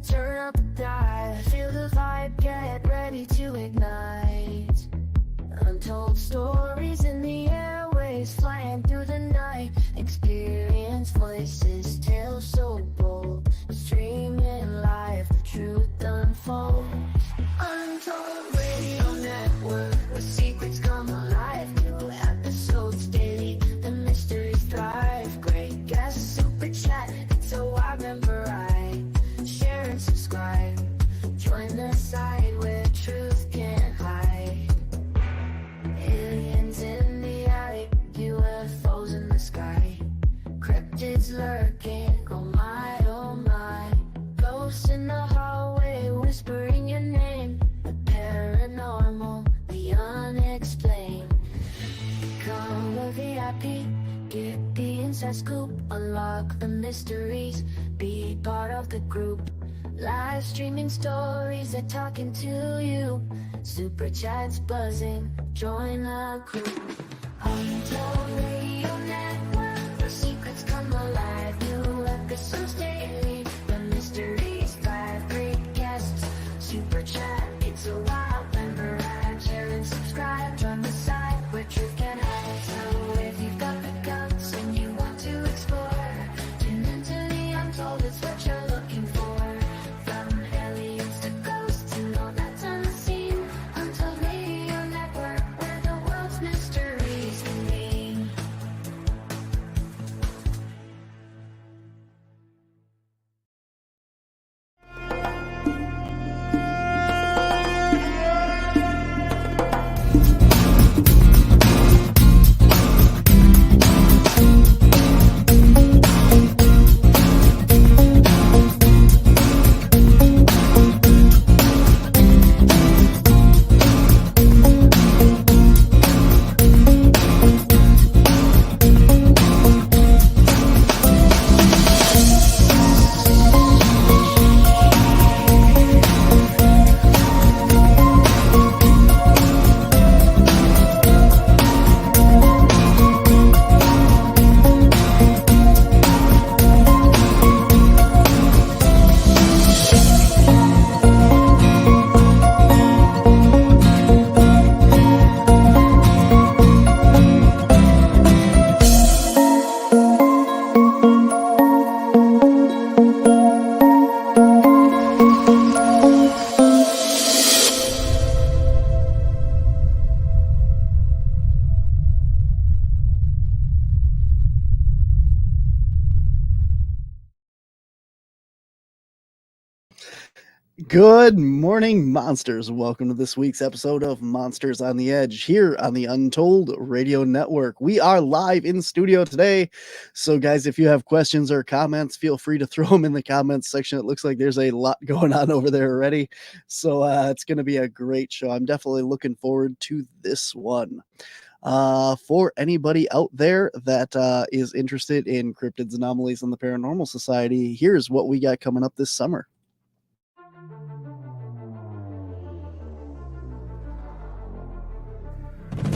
Turn up the dive, feel the vibe, get ready to ignite. Untold stories in the airways, flying through the night. Experience voices, tales so bold. Streaming live, the truth unfolds. Untold Radio Network, where secrets come alive. New episodes daily, the mysteries thrive. Great guests, super chat, so I remember I share and subscribe. Join the side where truth can't hide. Aliens in the attic, UFOs in the sky. Cryptids lurking, oh my, oh my. Ghosts in the hallway, whispering your name. The paranormal, the unexplained. Become a VIP, get the inside scoop. Unlock the mysteries, be part of the group. Live streaming stories, they're talking to you. Super chats buzzing, join the crew. Untold Radio Network, where secrets come alive. New episodes daily, the mysteries thrive. Great guests, super chat, it's a wild member ride. Share and subscribe, join the side where truth can hide. So if you've got the guts and you want to explore, tune into the untold, it's what you're looking for. From aliens to ghosts and all that's unseen. Untold Radio Network, where the world's mysteries convene. Good morning, monsters. Welcome to this week's episode of Monsters on the Edge here on the Untold Radio Network. We are live in studio today. So, guys, if you have questions or comments, feel free to throw them in the comments section. It looks like there's a lot going on over there already. So it's going to be a great show. I'm definitely looking forward to this one. For anybody out there that is interested in cryptids, anomalies, and the Paranormal Society, here's what we got coming up this summer.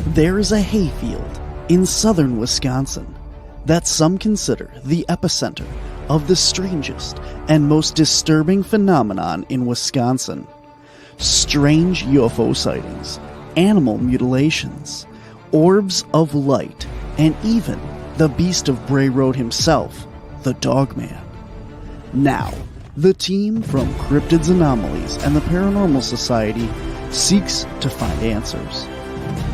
There is a hayfield in southern Wisconsin that some consider the epicenter of the strangest and most disturbing phenomenon in Wisconsin. Strange UFO sightings, animal mutilations, orbs of light, and even the beast of Bray Road himself, the Dogman. Now, the team from Cryptids, Anomalies, and the Paranormal Society seeks to find answers.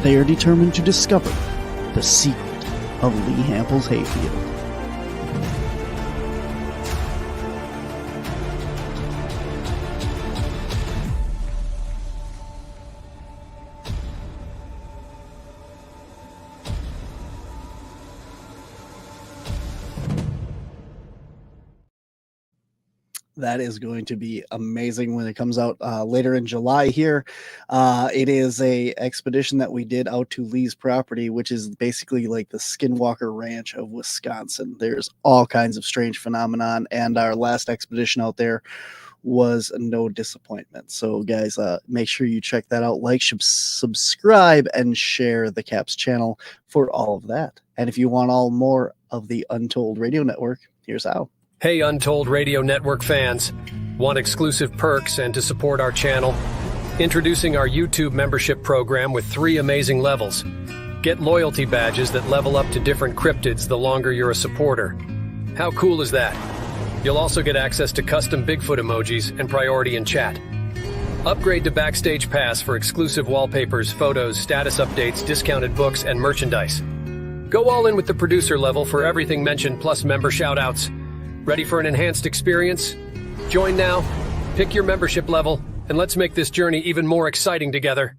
They are determined to discover the secret of Lee Hample's hayfield. That is going to be amazing when it comes out later in July here. It is a expedition that we did out to Lee's property, which is basically like the Skinwalker Ranch of Wisconsin. There's all kinds of strange phenomenon, and our last expedition out there was no disappointment. So guys, make sure you check that out, like, subscribe, and share the Caps channel for all of that. And if you want all more of the Untold Radio Network, here's how. Hey, Untold Radio Network fans. Want exclusive perks and to support our channel? Introducing our YouTube membership program with 3 amazing levels. Get loyalty badges that level up to different cryptids the longer you're a supporter. How cool is that? You'll also get access to custom Bigfoot emojis and priority in chat. Upgrade to Backstage Pass for exclusive wallpapers, photos, status updates, discounted books, and merchandise. Go all in with the producer level for everything mentioned plus member shoutouts. Ready for an enhanced experience? Join now, pick your membership level, and let's make this journey even more exciting together.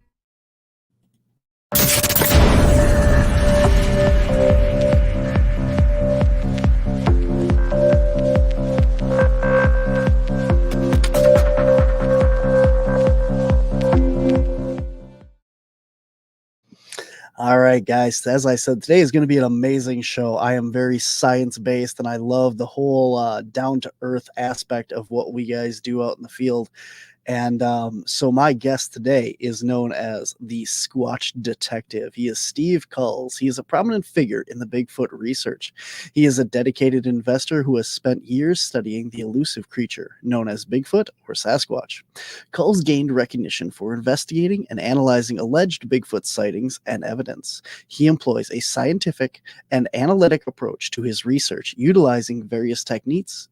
All right, guys. As I said, today is going to be an amazing show. I am very science-based, and I love the whole down-to-earth aspect of what we guys do out in the field. And so my guest today is known as the Squatchdetective. He is Steve Kulls. He is a prominent figure in the Bigfoot research. He is a dedicated investor who has spent years studying the elusive creature known as Bigfoot or Sasquatch. Kulls gained recognition for investigating and analyzing alleged Bigfoot sightings and evidence. He employs a scientific and analytic approach to his research, utilizing various techniques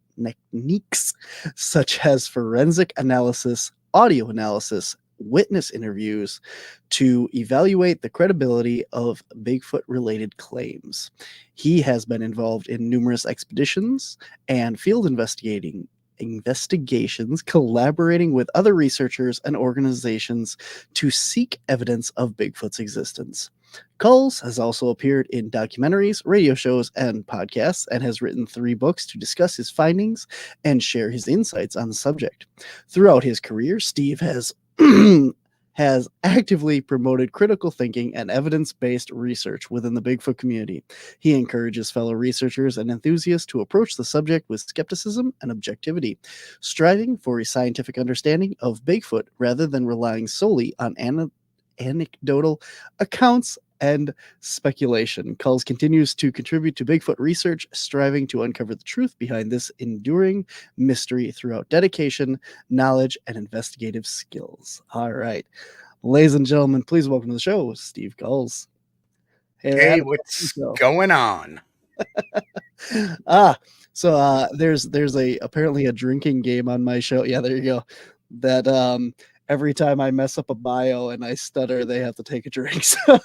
such as forensic analysis, audio analysis, witness interviews to evaluate the credibility of Bigfoot-related claims. He has been involved in numerous expeditions and field investigations, collaborating with other researchers and organizations to seek evidence of Bigfoot's existence. Kulls has also appeared in documentaries, radio shows, and podcasts, and has written 3 books to discuss his findings and share his insights on the subject. Throughout his career, Steve has has actively promoted critical thinking and evidence-based research within the Bigfoot community. He encourages fellow researchers and enthusiasts to approach the subject with skepticism and objectivity, striving for a scientific understanding of Bigfoot rather than relying solely on anecdotal accounts and speculation. Kulls continues to contribute to Bigfoot research, striving to uncover the truth behind this enduring mystery throughout dedication, knowledge, and investigative skills. All right. Ladies and gentlemen, please welcome to the show, Steve Kulls. Hey, what's going on? There's apparently a drinking game on my show. Yeah, there you go. That every time I mess up a bio and I stutter, they have to take a drink. So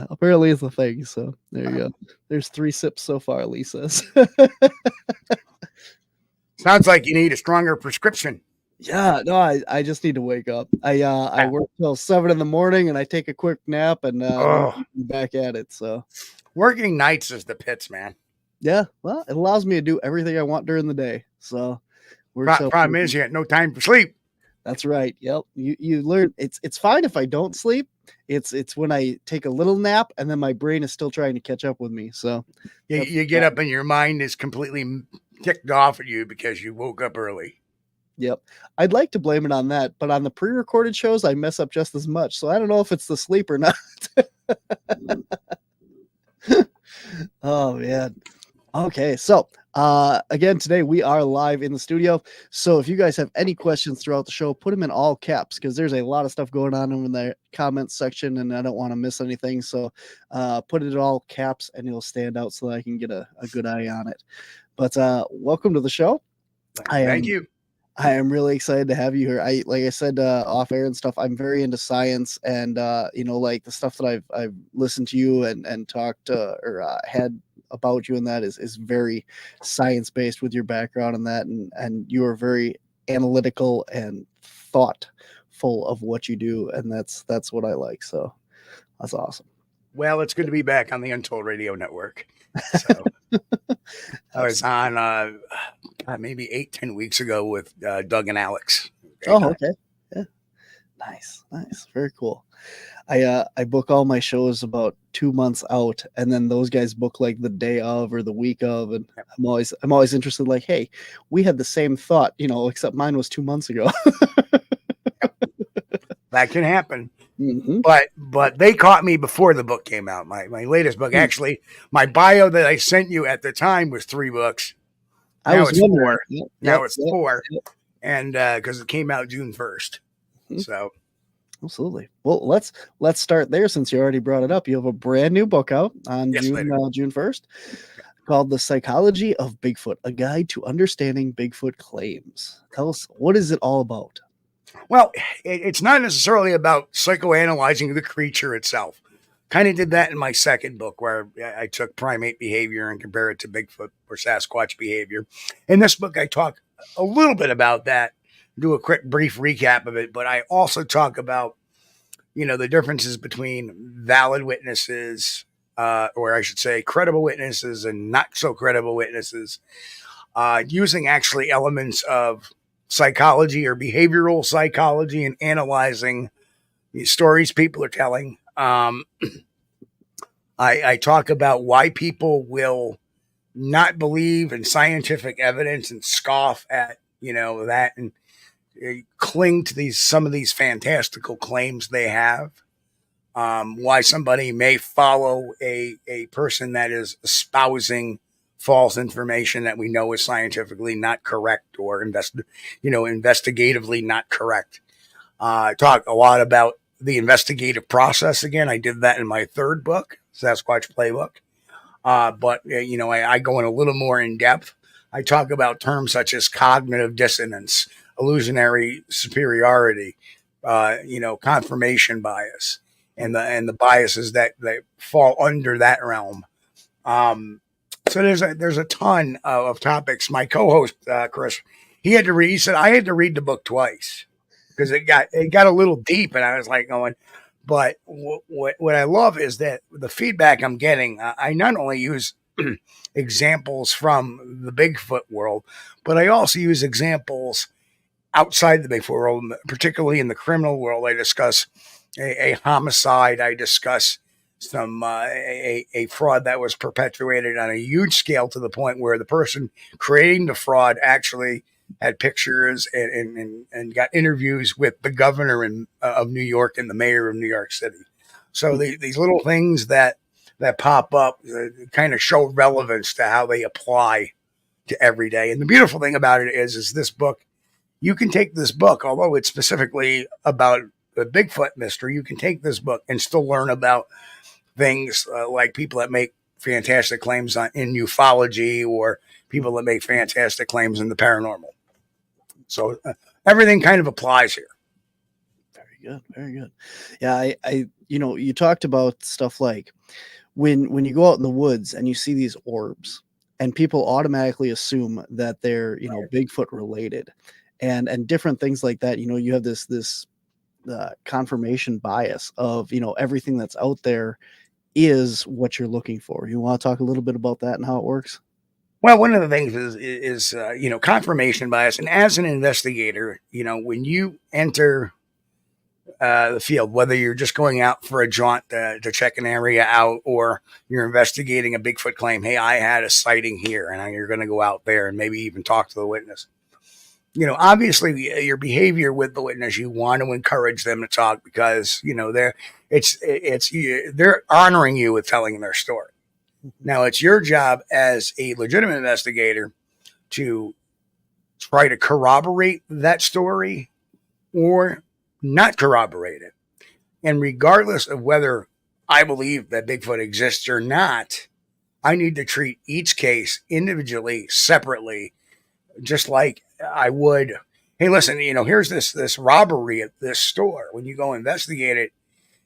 apparently it's a thing. So there you go. There's 3 sips so far, Lee says. Sounds like you need a stronger prescription. Yeah, no, I just need to wake up. I work till 7 in the morning and I take a quick nap and I'm back at it. So working nights is the pits, man. Yeah, well, it allows me to do everything I want during the day. So problem is you got no time for sleep. That's right. Yep. You learn it's fine if I don't sleep. It's when I take a little nap and then my brain is still trying to catch up with me. So you get up and your mind is completely ticked off at you because you woke up early. Yep. I'd like to blame it on that, but on the pre-recorded shows I mess up just as much. So I don't know if it's the sleep or not. Oh man. Okay, so again, today we are live in the studio. So if you guys have any questions throughout the show, put them in all caps because there's a lot of stuff going on in the comments section and I don't want to miss anything. So put it in all caps and it'll stand out so that I can get a good eye on it. But welcome to the show. Thank you. I am really excited to have you here. Like I said off air and stuff, I'm very into science and like the stuff that I've listened to you and talked or had about you and that is very science-based with your background and that and you are very analytical and thoughtful of what you do, and that's what I like. So that's awesome. Well, it's good to be back on the Untold Radio Network. So I was on maybe 8-10 weeks ago with Doug and Alex. Okay. Yeah. Nice. Very cool. I book all my shows about 2 months out, and then those guys book like the day of or the week of, and I'm always interested. Like, hey, we had the same thought, except mine was 2 months ago. That can happen. Mm-hmm. But they caught me before the book came out. My latest book, actually, my bio that I sent you at the time was 3 books. Now it's 4. Now it's 4, and because it came out June 1st. Mm-hmm. So, absolutely. Well, let's start there since you already brought it up. You have a brand new book out on June 1st called "The Psychology of Bigfoot: A Guide to Understanding Bigfoot Claims." Tell us, what is it all about? Well, it's not necessarily about psychoanalyzing the creature itself. Kind of did that in my second book, where I took primate behavior and compared it to Bigfoot or Sasquatch behavior. In this book, I talk a little bit about that, do a quick, brief recap of it, but I also talk about, the differences between valid witnesses, or I should say credible witnesses and not so credible witnesses, using actually elements of psychology or behavioral psychology and analyzing the stories people are telling. I talk about why people will not believe in scientific evidence and scoff at, that, and cling to some of these fantastical claims they have. Why somebody may follow a person that is espousing false information that we know is scientifically not correct or investigatively not correct. I talk a lot about the investigative process. Again, I did that in my third book, Sasquatch Playbook. But I go in a little more in depth. I talk about terms such as cognitive dissonance, illusionary superiority, confirmation bias, and the biases that fall under that realm. So there's a ton of topics. My co-host Chris, he said I had to read the book twice because it got a little deep, and I was like going. But what I love is that the feedback I'm getting, I not only use examples from the Bigfoot world, but I also use examples outside the Bigfoot world, particularly in the criminal world. I discuss a homicide. I discuss some a fraud that was perpetuated on a huge scale to the point where the person creating the fraud actually had pictures and got interviews with the governor of New York and the mayor of New York City. So these little things that pop up kind of show relevance to how they apply to every day. And the beautiful thing about it is this book, you can take this book, although it's specifically about the Bigfoot mystery, you can take this book and still learn about things like people that make fantastic claims in ufology or people that make fantastic claims in the paranormal. So everything kind of applies here. Very good. Very good. Yeah. I you talked about stuff like when you go out in the woods and you see these orbs and people automatically assume that they're, Bigfoot related and different things like that. You have this confirmation bias of, everything that's out there is what you're looking for. You want to talk a little bit about that and how it works? Well, one of the things is confirmation bias. And as an investigator, when you enter the field, whether you're just going out for a jaunt to check an area out or you're investigating a Bigfoot claim, hey, I had a sighting here, and you're going to go out there and maybe even talk to the witness. Obviously your behavior with the witness, you want to encourage them to talk because, they're honoring you with telling their story. Now it's your job as a legitimate investigator to try to corroborate that story or not corroborate it. And regardless of whether I believe that Bigfoot exists or not, I need to treat each case individually, separately, just like I would. Hey, listen, here's this robbery at this store. When you go investigate it,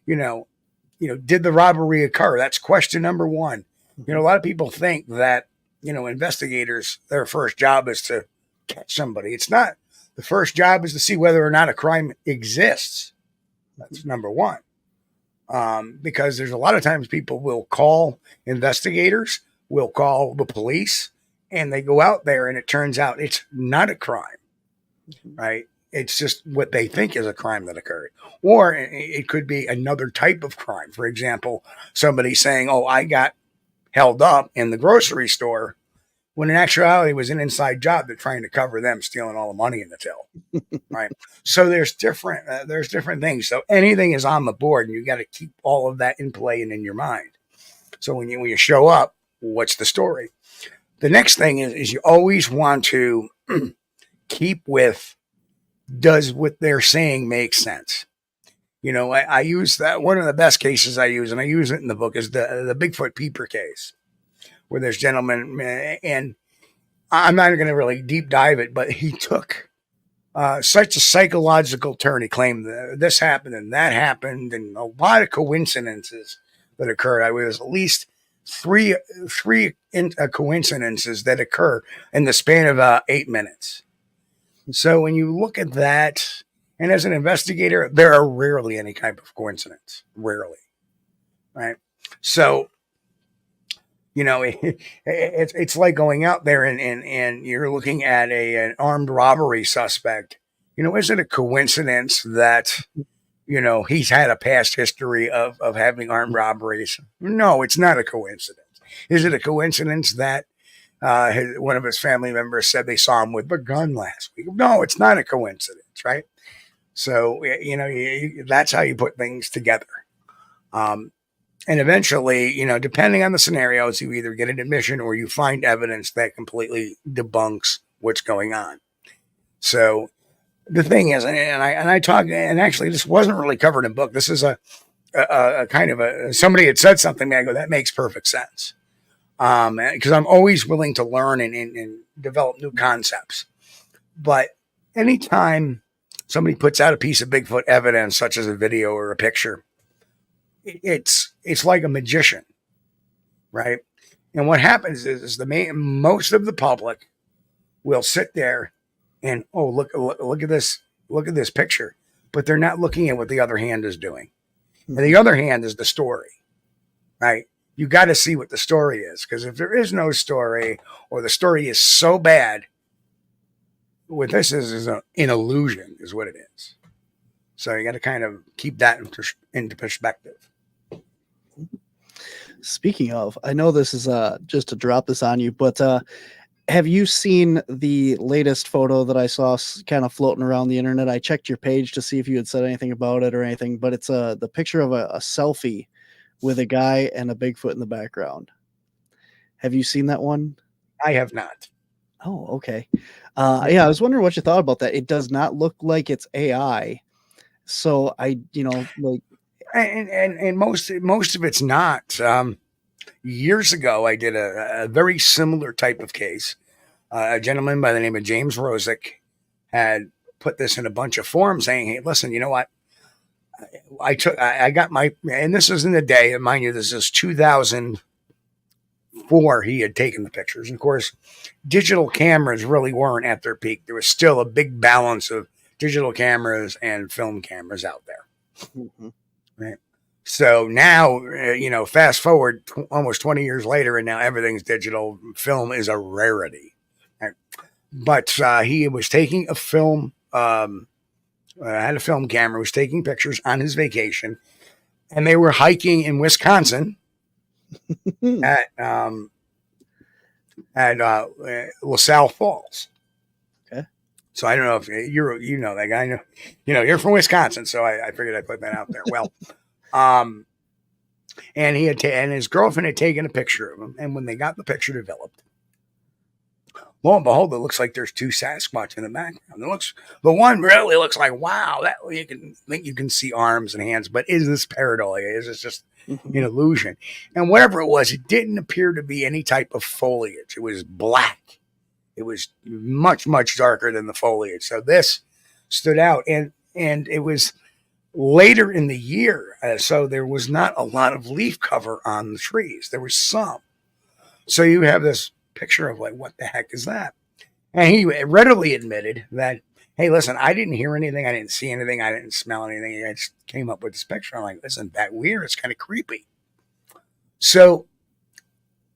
did the robbery occur? That's question number one. A lot of people think that, investigators, their first job is to catch somebody. It's not. The first job is to see whether or not a crime exists. That's number one. Because there's a lot of times people will call investigators, will call the police, and they go out there and it turns out it's not a crime, right? It's just what they think is a crime that occurred. Or it could be another type of crime. For example, somebody saying, oh, I got held up in the grocery store when in actuality it was an inside job. They're trying to cover them stealing all the money in the till. Right. So there's different things. So anything is on the board, and you got to keep all of that in play and in your mind. So when you show up, what's the story? The next thing is you always want to keep with, does what they're saying make sense? You know, I use that. One of the best cases I use, and I use it in the book, is the Bigfoot peeper case, where there's gentlemen, and I'm not going to really deep dive it, but he took such a psychological turn. He claimed this happened and that happened, and a lot of coincidences that occurred. I was at least three coincidences that occur in the span of 8 minutes. So when you look at that, and as an investigator, there are rarely any type of coincidence. Rarely. Right? So, you know, it's like going out there and you're looking at an armed robbery suspect. You know, is it a coincidence that, you know, he's had a past history of having armed robberies? No, it's not a coincidence. Is it a coincidence that one of his family members said they saw him with a gun last week? No, it's not a coincidence, right? So, you know, that's how you put things together. And eventually, you know, depending on the scenarios, you either get an admission or you find evidence that completely debunks what's going on. So the thing is, and I talk, and actually this wasn't really covered in the book. This is a kind of somebody had said something, and I go, that makes perfect sense. Because I'm always willing to learn and develop new concepts. But anytime somebody puts out a piece of Bigfoot evidence, such as a video or a picture, it's like a magician, right? And what happens is most of the public will sit there and, oh, look at this picture, but they're not looking at what the other hand is doing. And the other hand is the story, right? You got to see what the story is, because if there is no story, or the story is so bad, what this is an illusion, is what it is. So you got to kind of keep that into perspective. Speaking of, I know this is just to drop this on you, but have you seen the latest photo that I saw kind of floating around the internet? I checked your page to see if you had said anything about it or anything, but it's the picture of a selfie with a guy and a Bigfoot in the background. Have you seen that one? I have not. Oh, okay. Yeah, I was wondering what you thought about that. It does not look like it's AI. So and most of it's not. Years ago, I did a very similar type of case. A gentleman by the name of James Rosick had put this in a bunch of forums saying, hey, listen, you know what? I got my, and this was in the day, and mind you, this is 2004. He had taken the pictures. And of course, digital cameras really weren't at their peak. There was still a big balance of digital cameras and film cameras out there. Mm-hmm. Right. So now, you know, fast forward almost 20 years later, and now everything's digital. Film is a rarity. Right? But he was taking a film, had a film camera, was taking pictures on his vacation, and they were hiking in Wisconsin at LaSalle Falls. Okay. So I don't know if you know that guy. You know, you're from Wisconsin, so I figured I'd put that out there. Well, and he had and his girlfriend had taken a picture of him, and when they got the picture developed, lo and behold, it looks like there's two Sasquatch in the background. The one really looks like, wow, that you can see arms and hands, but is this pareidolia? Is this just an illusion? And whatever it was, it didn't appear to be any type of foliage. It was black. It was much, much darker than the foliage. So this stood out, and it was later in the year, so there was not a lot of leaf cover on the trees. There was some. So you have this picture of like, what the heck is that? And he readily admitted that, hey, listen, I didn't hear anything. I didn't see anything. I didn't smell anything. I just came up with this picture. I'm like, isn't that weird? It's kind of creepy. So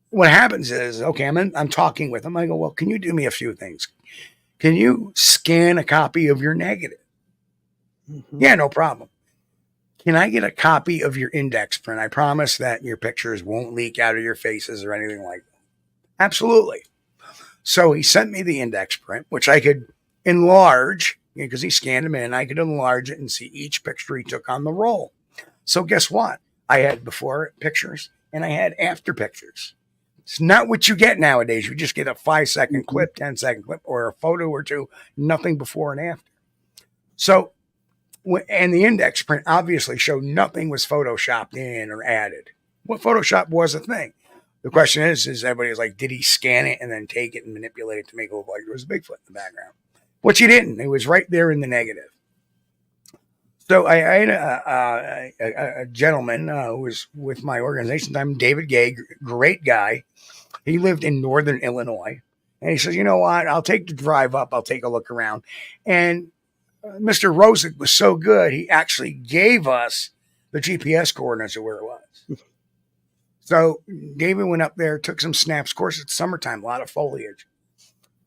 what happens is, okay, I'm talking with him. I go, well, can you do me a few things? Can you scan a copy of your negative? Mm-hmm. Yeah, no problem. Can I get a copy of your index print? I promise that your pictures won't leak out of your faces or anything like that. Absolutely. So he sent me the index print, which I could enlarge because he scanned them in. I could enlarge it and see each picture he took on the roll. So guess what? I had before pictures and I had after pictures. It's not what you get nowadays. You just get a 5-second clip, 10-second clip, or a photo or two, nothing before and after. So, and the index print obviously showed nothing was photoshopped in or added. Well, Photoshop was a thing. The question is everybody's like, did he scan it and then take it and manipulate it to make it look like there was a Bigfoot in the background? Which he didn't. It was right there in the negative. So I had a gentleman who was with my organization. I'm David Gay, great guy. He lived in northern Illinois. And he says, you know what? I'll take the drive up. I'll take a look around. And Mr. Rosick was so good, he actually gave us the GPS coordinates of where it was. So David went up there, took some snaps. Of course, it's summertime, a lot of foliage.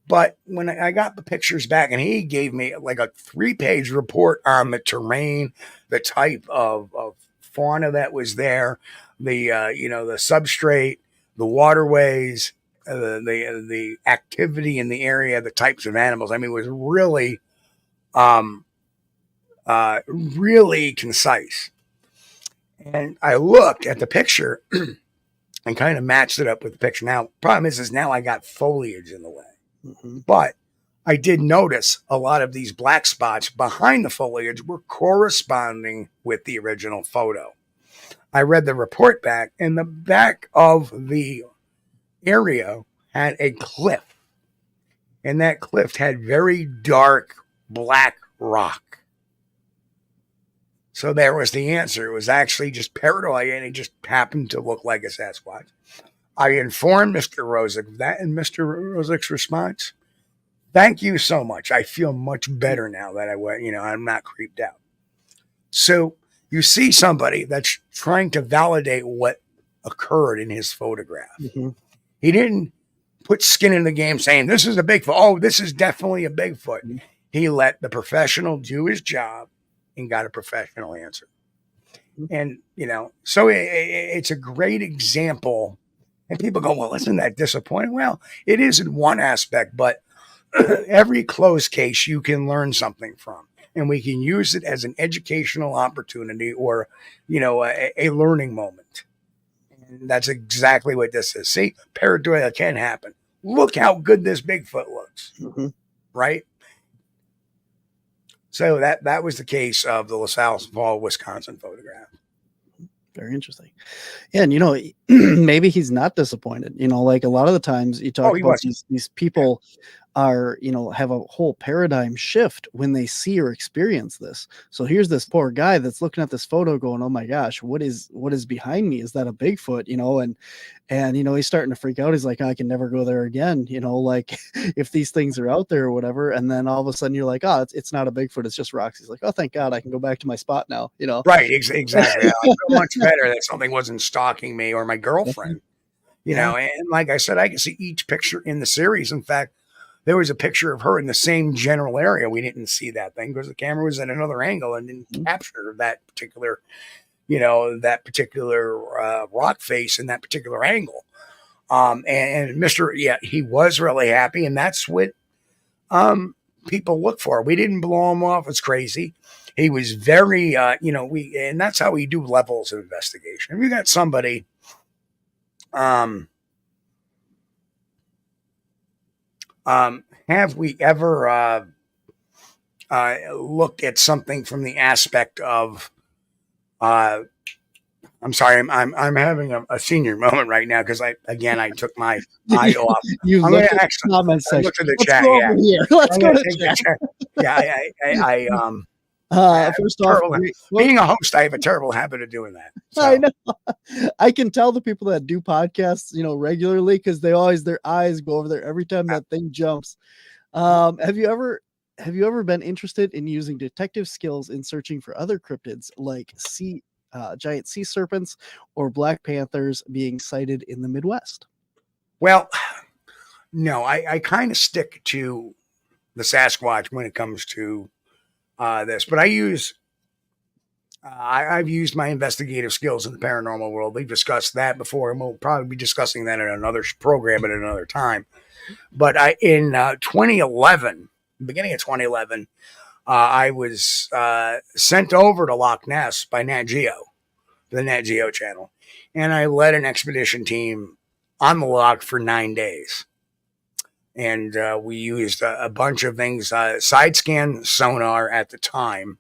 But when I got the pictures back, and he gave me like a 3-page report on the terrain, the type of fauna that was there, the the substrate, the waterways, the activity in the area, the types of animals. I mean, it was really, really concise. And I looked at the picture and kind of matched it up with the picture. Now, problem is now I got foliage in the way. Mm-hmm. But I did notice a lot of these black spots behind the foliage were corresponding with the original photo. I read the report back, and the back of the area had a cliff. And that cliff had very dark black rock. So there was the answer. It was actually just paranoia, and it just happened to look like a Sasquatch. I informed Mr. Rosick of that, and Mr. Rosick's response, thank you so much. I feel much better now that I'm not creeped out. So you see somebody that's trying to validate what occurred in his photograph. Mm-hmm. He didn't put skin in the game saying, this is a Bigfoot. Oh, this is definitely a Bigfoot. Mm-hmm. He let the professional do his job and got a professional answer. Mm-hmm. And, so it's a great example. And people go, well, isn't that disappointing? Well, it is in one aspect, but every closed case you can learn something from. And we can use it as an educational opportunity or, a learning moment. And that's exactly what this is. See, paranoia can happen. Look how good this Bigfoot looks, mm-hmm. Right? So that was the case of the LaSalle Fall, Wisconsin photograph. Very interesting. Yeah, and maybe he's not disappointed. Like a lot of the times you talk about these people are, have a whole paradigm shift when they see or experience this. So here's this poor guy that's looking at this photo going, oh my gosh, what is behind me? Is that a Bigfoot? And he's starting to freak out. He's like, I can never go there again. like if these things are out there or whatever. And then all of a sudden you're like, oh, it's not a Bigfoot. It's just rocks. He's like, oh, thank God I can go back to my spot now. Right. Exactly. I feel much better that something wasn't stalking me or my girlfriend, and like I said, I can see each picture in the series. In fact, there was a picture of her in the same general area. We didn't see that thing because the camera was at another angle and didn't capture that particular, rock face in that particular angle. And Mr. he was really happy. And that's what people look for. We didn't blow him off as crazy. He was very, and that's how we do levels of investigation. If you got somebody, have we ever looked at something from the aspect of? I'm sorry, I'm having a senior moment right now because I took my eye off. You look at the comment section. Look at the chat. Let's go to the chat. Yeah, first off, being a host, I have a terrible habit of doing that. So. I know. I can tell the people that do podcasts, regularly because their eyes go over there every time that thing jumps. Have you ever been interested in using detective skills in searching for other cryptids like giant sea serpents or black panthers being sighted in the Midwest? Well, no, I kind of stick to the Sasquatch when it comes to this, but I use I've used my investigative skills in the paranormal world. We've discussed that before, and we'll probably be discussing that in another program at another time. But in 2011, beginning of 2011, I was sent over to Loch Ness by Nat Geo, the Nat Geo channel, and I led an expedition team on the loch for 9 days. And we used a bunch of things. Side scan sonar at the time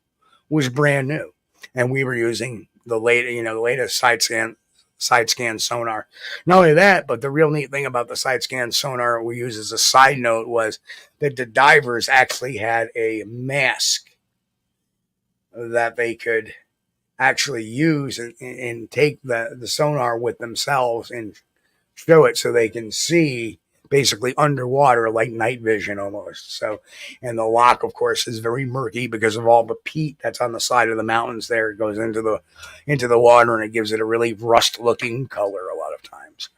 was brand new, and we were using the latest side scan sonar. Not only that, but the real neat thing about the side scan sonar we use as a side note was that the divers actually had a mask that they could actually use and take the sonar with themselves and show it so they can see basically underwater, like night vision almost. So, and the loch, of course, is very murky because of all the peat that's on the side of the mountains there. It goes into the water, and it gives it a really rust looking color a lot of times.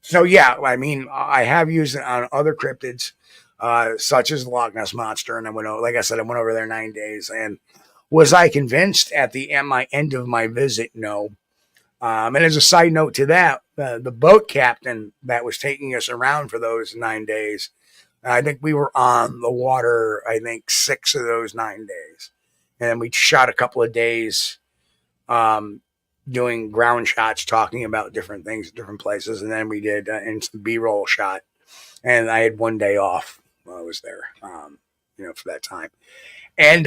So yeah, I mean, I have used it on other cryptids, such as the Loch Ness Monster. And I went over, like I said, I went over there 9 days. And was I convinced at the end of my visit? No. And as a side note to that, the boat captain that was taking us around for those 9 days, I think we were on the water, 6 of those 9 days. And we shot a couple of days doing ground shots, talking about different things, different places. And then we did instant B-roll shot. And I had 1 day off while I was there, for that time. And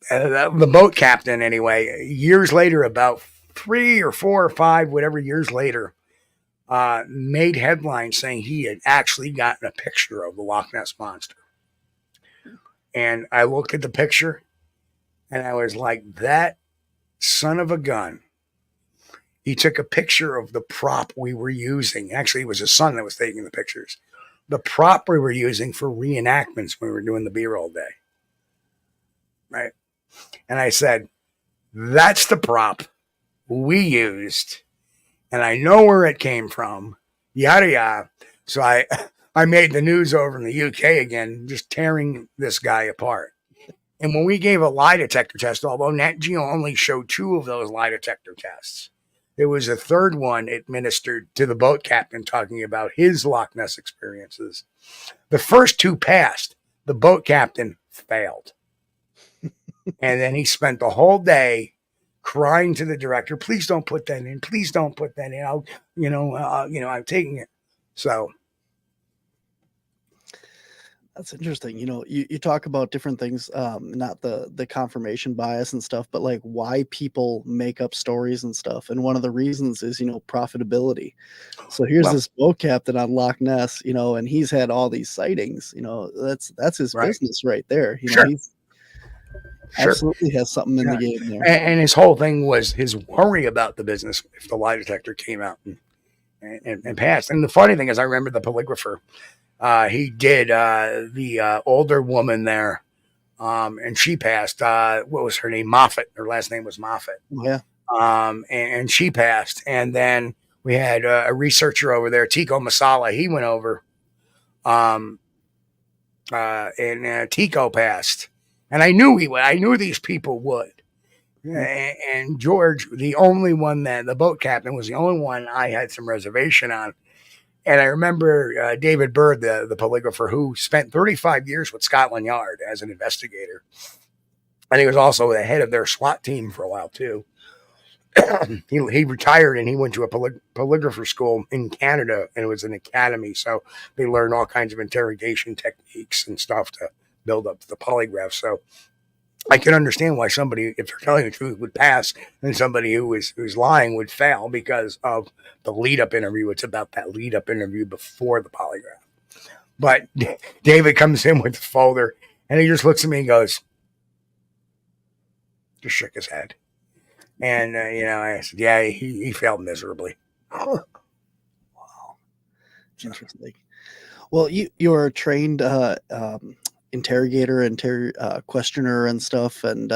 the boat captain, anyway, years later, about 3 or 4 or 5, whatever years later, made headlines saying he had actually gotten a picture of the Loch Ness Monster. And I looked at the picture and I was like, that son of a gun. He took a picture of the prop we were using. Actually, it was his son that was taking the pictures. The prop we were using for reenactments when we were doing the B-roll day. Right. And I said, that's the prop we used. And I know where it came from. Yada, yada. So I made the news over in the UK again, just tearing this guy apart. And when we gave a lie detector test, although Nat Geo only showed 2 of those lie detector tests, there was a third one administered to the boat captain talking about his Loch Ness experiences. The first 2 passed. The boat captain failed. And then he spent the whole day crying to the director, please don't put that in. Please don't put that in. I'm taking it. So that's interesting. You talk about different things, not the confirmation bias and stuff, but like why people make up stories and stuff. And one of the reasons is, profitability. So here's this boat captain on Loch Ness, and he's had all these sightings, that's his business right there. Sure. He's absolutely has something in the game there. And his whole thing was his worry about the business if the lie detector came out and passed. And the funny thing is, I remember the polygrapher. He did the older woman there, and she passed. What was her name? Moffat. Her last name was Moffat. Yeah. And she passed. And then we had a researcher over there, Tico Masala. He went over, and Tico passed. And I knew he would. I knew these people would. And George, the only one the boat captain was the only one I had some reservation on. And I remember David Bird, the polygrapher, who spent 35 years with Scotland Yard as an investigator. And he was also the head of their SWAT team for a while, too. He retired and he went to a polygrapher school in Canada, and it was an academy. So they learned all kinds of interrogation techniques and stuff to build up the polygraph. So I can understand why somebody, if they're telling the truth, would pass, and somebody who's lying would fail because of the lead-up interview. It's about that lead-up interview before the polygraph. But David comes in with the folder, and he just looks at me and goes, just shook his head. And, I said, yeah, he failed miserably. Wow. Interesting. Well, you're a trained interrogator and questioner and stuff, and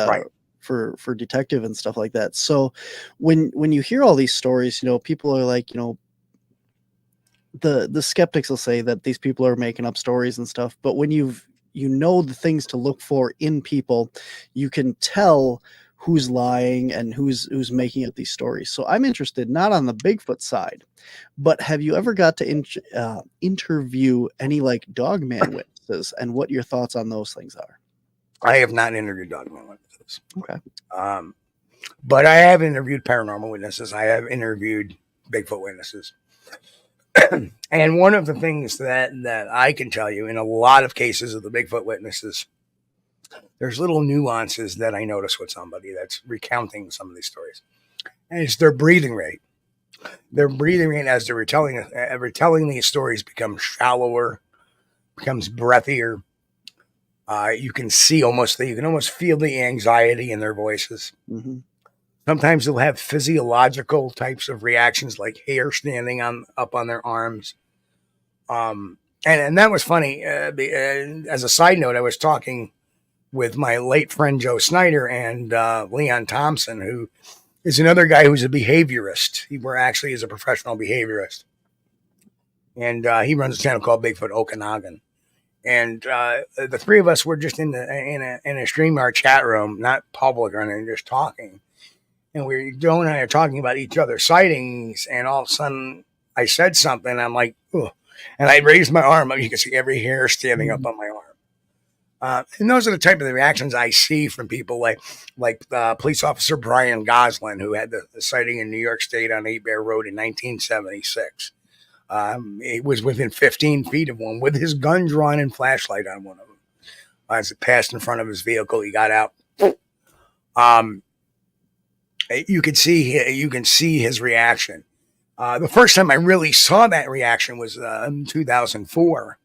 for detective and stuff like that. So when you hear all these stories, people are like, the skeptics will say that these people are making up stories and stuff. But when you've you know the things to look for in people. You can tell who's lying and who's making up these stories. So I'm interested not on the Bigfoot side, but have you ever got to interview any like Dogman witnesses, and what your thoughts on those things are? I have not interviewed Dogman witnesses. Okay. But I have interviewed paranormal witnesses. I have interviewed Bigfoot witnesses. And one of the things that I can tell you in a lot of cases of the Bigfoot witnesses, there's little nuances that I notice with somebody that's recounting some of these stories. And it's their breathing rate. Their breathing rate as they're retelling these stories becomes shallower, becomes breathier. You can almost feel the anxiety in their voices. Mm-hmm. Sometimes they'll have physiological types of reactions, like hair standing up on their arms. And that was funny. As a side note, I was talking with my late friend Joe Snyder and Leon Thompson, who is another guy who's a behaviorist. He is a professional behaviorist, and he runs a channel called Bigfoot Okanagan. And the three of us were just in a StreamYard chat room, not public or anything, just talking. And Joe and I are talking about each other's sightings, and all of a sudden I said something, and I'm like, ugh. And I raised my arm up. You can see every hair standing up on my arm. And those are the type of reactions I see from people like police officer Brian Goslin, who had the sighting in New York State on 8 Bear Road in 1976. He was within 15 feet of one with his gun drawn and flashlight on one of them. As it passed in front of his vehicle, he got out. You can see his reaction. The first time I really saw that reaction was in 2004,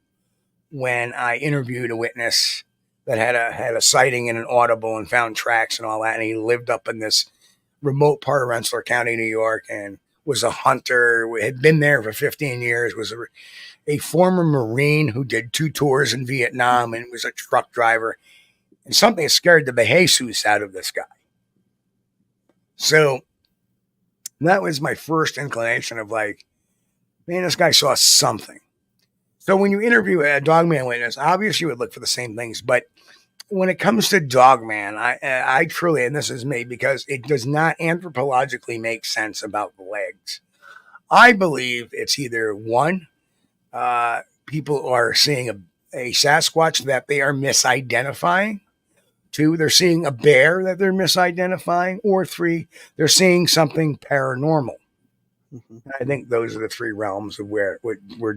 when I interviewed a witness that had a sighting in an audible and found tracks and all that. And he lived up in this remote part of Rensselaer County, New York, and was a hunter, had been there for 15 years, was a former Marine who did 2 tours in Vietnam and was a truck driver. And something scared the bejesus out of this guy. So that was my first inclination of like, man, this guy saw something. So when you interview a Dogman witness, obviously you would look for the same things. But when it comes to Dogman, I truly, and this is me, because it does not anthropologically make sense about the legs. I believe it's either one, people are seeing a Sasquatch that they are misidentifying. 2, they're seeing a bear that they're misidentifying, or 3, they're seeing something paranormal. Mm-hmm. I think those are the 3 realms of where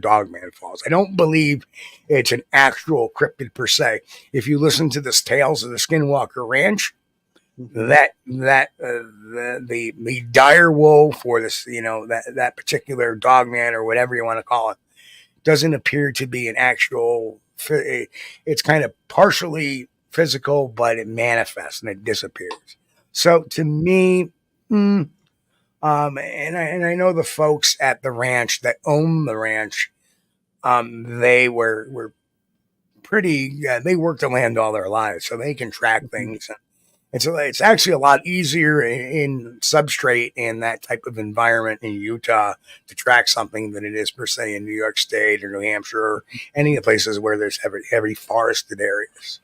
Dogman falls. I don't believe it's an actual cryptid per se. If you listen to the tales of the Skinwalker Ranch, mm-hmm. the dire wolf, or this, that particular Dogman or whatever you want to call it, doesn't appear to be an actual. It's kind of partially physical, but it manifests and it disappears. So to me, and I know the folks at the ranch that own the ranch, they were pretty. They worked the land all their lives, so they can track things. It's actually a lot easier in substrate in that type of environment in Utah to track something than it is per se in New York State or New Hampshire or any of the places where there's heavy forested areas.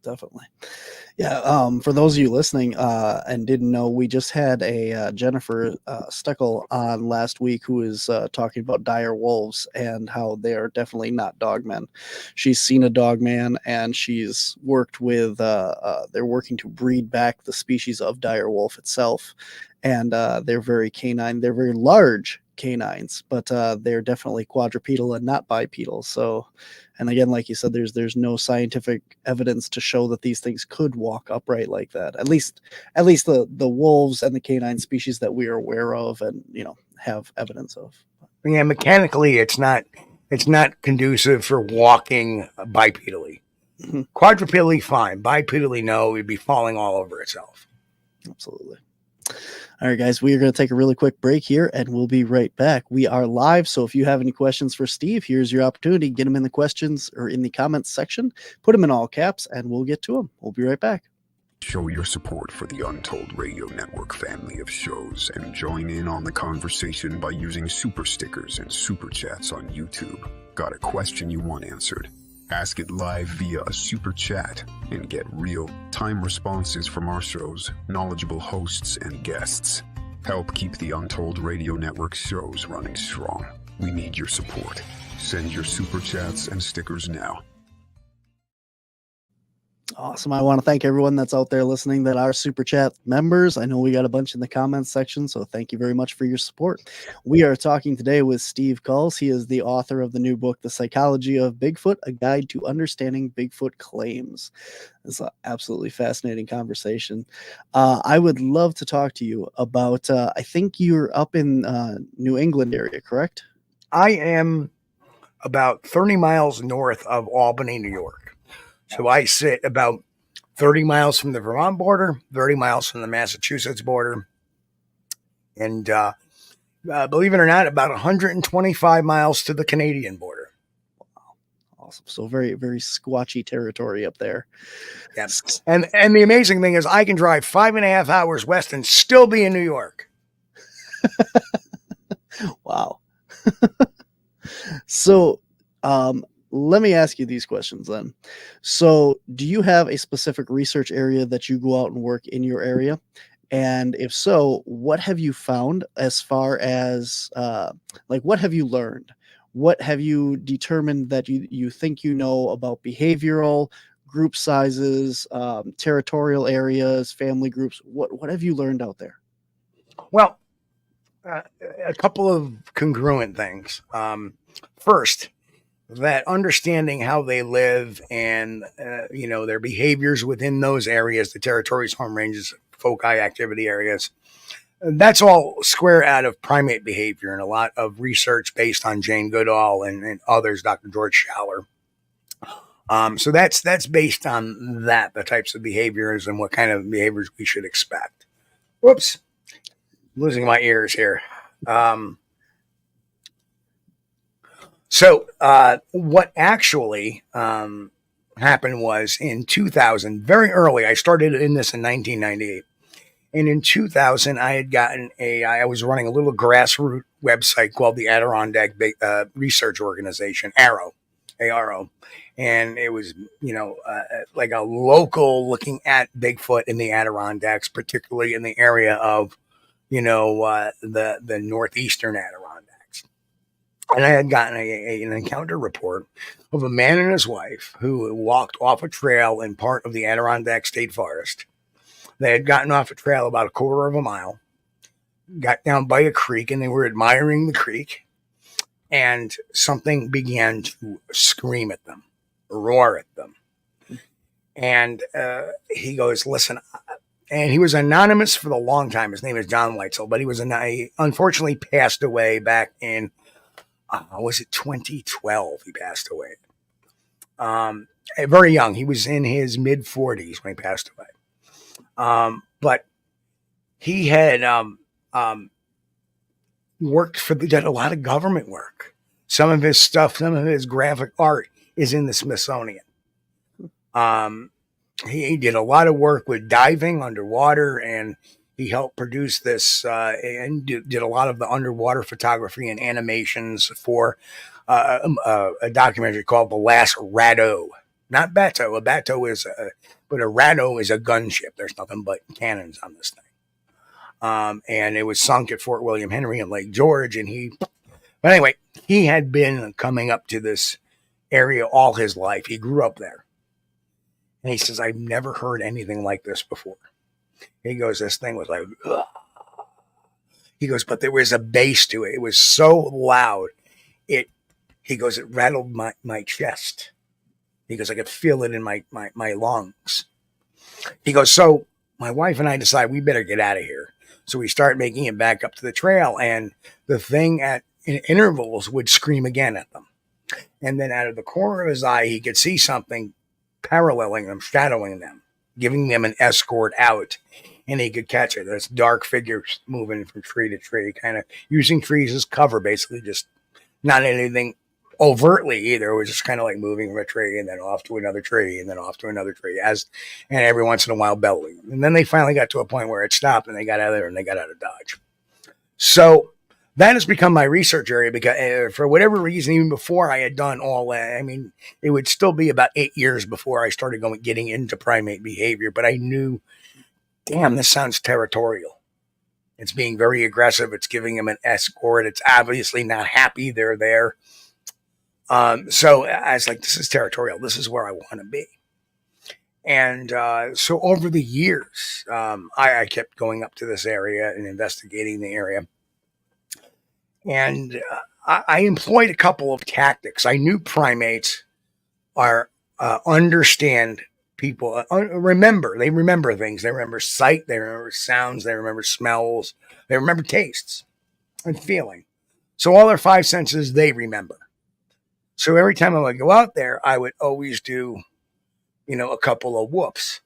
Definitely. Yeah. For those of you listening and didn't know, we just had a Jennifer Steckel on last week, who is talking about dire wolves and how they are definitely not dogmen. She's seen a dogman, and she's worked with, they're working to breed back the species of dire wolf itself. And they're very canine. They're very large canines, but they're definitely quadrupedal and not bipedal. So, and again, like you said, there's no scientific evidence to show that these things could walk upright like that. At least the wolves and the canine species that we are aware of and have evidence of. Yeah, mechanically, it's not conducive for walking bipedally. Mm-hmm. Quadrupedally, fine. Bipedally, no, it'd be falling all over itself. Absolutely. All right, guys, we are going to take a really quick break here, and we'll be right back. We are live, so if you have any questions for Steve, here's your opportunity. Get them in the questions or in the comments section. Put them in all caps, and we'll get to them. We'll be right back. Show your support for the Untold Radio Network family of shows and join in on the conversation by using super stickers and super chats on YouTube. Got a question you want answered? Ask it live via a super chat and get real-time responses from our show's knowledgeable hosts and guests. Help keep the Untold Radio Network shows running strong. We need your support. Send your super chats and stickers now. Awesome. I want to thank everyone that's out there listening that are Super Chat members. I know we got a bunch in the comments section, so thank you very much for your support. We are talking today with Steve Kulls. He is the author of the new book, The Psychology of Bigfoot, A Guide to Understanding Bigfoot Claims. It's an absolutely fascinating conversation. I would love to talk to you about, I think you're up in New England area, correct? I am about 30 miles north of Albany, New York. So I sit about 30 miles from the Vermont border, 30 miles from the Massachusetts border, and believe it or not, about 125 miles to the Canadian border. Awesome. So very, very squatchy territory up there. Yes. And the amazing thing is I can drive 5.5 hours west and still be in New York. Wow. So, let me ask you these questions then. So, do you have a specific research area that you go out and work in your area? And if so, what have you found as far as, what have you learned? What have you determined that you think you know about behavioral, group sizes, territorial areas, family groups? What have you learned out there? Well, a couple of congruent things. First, that understanding how they live and, their behaviors within those areas, the territories, home ranges, foci, activity areas, that's all square out of primate behavior and a lot of research based on Jane Goodall and others, Dr. George Schaller. So that's based on that, the types of behaviors and what kind of behaviors we should expect. Whoops, losing my ears here. So what actually happened was in 2000, very early, I started in this in 1998. And in 2000, I was running a little grassroots website called the Adirondack Research Organization, ARO, A-R-O. And it was, like a local looking at Bigfoot in the Adirondacks, particularly in the area of, the northeastern Adirondacks. And I had gotten an encounter report of a man and his wife who walked off a trail in part of the Adirondack State Forest. They had gotten off a trail about a quarter of a mile, got down by a creek, and they were admiring the creek. And something began to scream at them, roar at them. And he goes, listen, and he was anonymous for a long time. His name is John Weitzel, but he unfortunately passed away back in, was it 2012? He passed away. Very young. He was in his mid 40s when he passed away. But he had did a lot of government work. Some of his stuff, some of his graphic art is in the Smithsonian. He did a lot of work with diving underwater, and he helped produce this and did a lot of the underwater photography and animations for a documentary called The Last Rado. Not Bateau. A Bateau but a Rado is a gunship. There's nothing but cannons on this thing. And it was sunk at Fort William Henry in Lake George. But anyway, he had been coming up to this area all his life. He grew up there. And he says, I've never heard anything like this before. He goes, this thing was like, ugh. He goes, but there was a bass to it. It was so loud. He goes, it rattled my chest. He goes, I could feel it in my lungs. He goes, so my wife and I decide we better get out of here. So we start making it back up to the trail, and the thing in intervals would scream again at them. And then out of the corner of his eye, he could see something paralleling them, shadowing them, giving them an escort out. And he could catch it. There's dark figures moving from tree to tree, kind of using trees as cover, basically, just not anything overtly either. It was just kind of like moving from a tree and then off to another tree and then off to another tree, and every once in a while bellowing. And then they finally got to a point where it stopped and they got out of there and they got out of Dodge. So that has become my research area because for whatever reason, even before I had done all that, I mean, it would still be about 8 years before I started getting into primate behavior. But I knew, damn, this sounds territorial. It's being very aggressive. It's giving them an escort. It's obviously not happy they're there. So I was like, this is territorial. This is where I want to be. And so over the years, I kept going up to this area and investigating the area. And I employed a couple of tactics. I knew primates are understand people, remember. They remember things. They remember sight. They remember sounds. They remember smells. They remember tastes and feeling. So all their 5 senses, they remember. So every time I would go out there, I would always do, a couple of whoops.